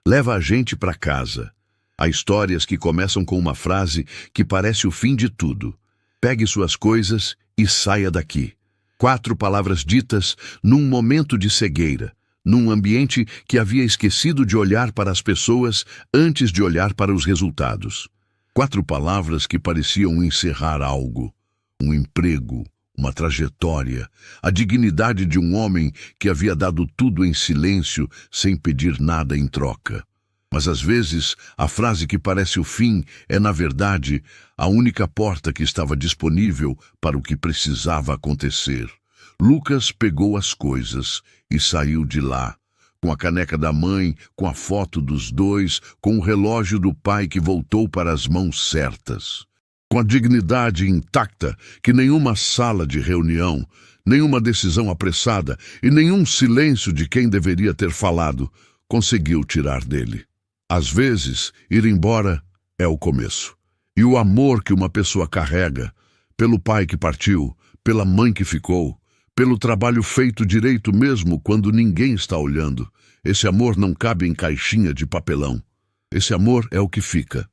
leva a gente para casa. Há histórias que começam com uma frase que parece o fim de tudo. Pegue suas coisas e saia daqui. 4 palavras ditas num momento de cegueira, num ambiente que havia esquecido de olhar para as pessoas antes de olhar para os resultados. 4 palavras que pareciam encerrar algo, um emprego, uma trajetória, a dignidade de um homem que havia dado tudo em silêncio sem pedir nada em troca. Mas às vezes, a frase que parece o fim é, na verdade, a única porta que estava disponível para o que precisava acontecer. Lucas pegou as coisas e saiu de lá, com a caneca da mãe, com a foto dos dois, com o relógio do pai que voltou para as mãos certas. Com a dignidade intacta que nenhuma sala de reunião, nenhuma decisão apressada e nenhum silêncio de quem deveria ter falado conseguiu tirar dele. Às vezes, ir embora é o começo. E o amor que uma pessoa carrega, pelo pai que partiu, pela mãe que ficou, pelo trabalho feito direito mesmo quando ninguém está olhando, esse amor não cabe em caixinha de papelão. Esse amor é o que fica.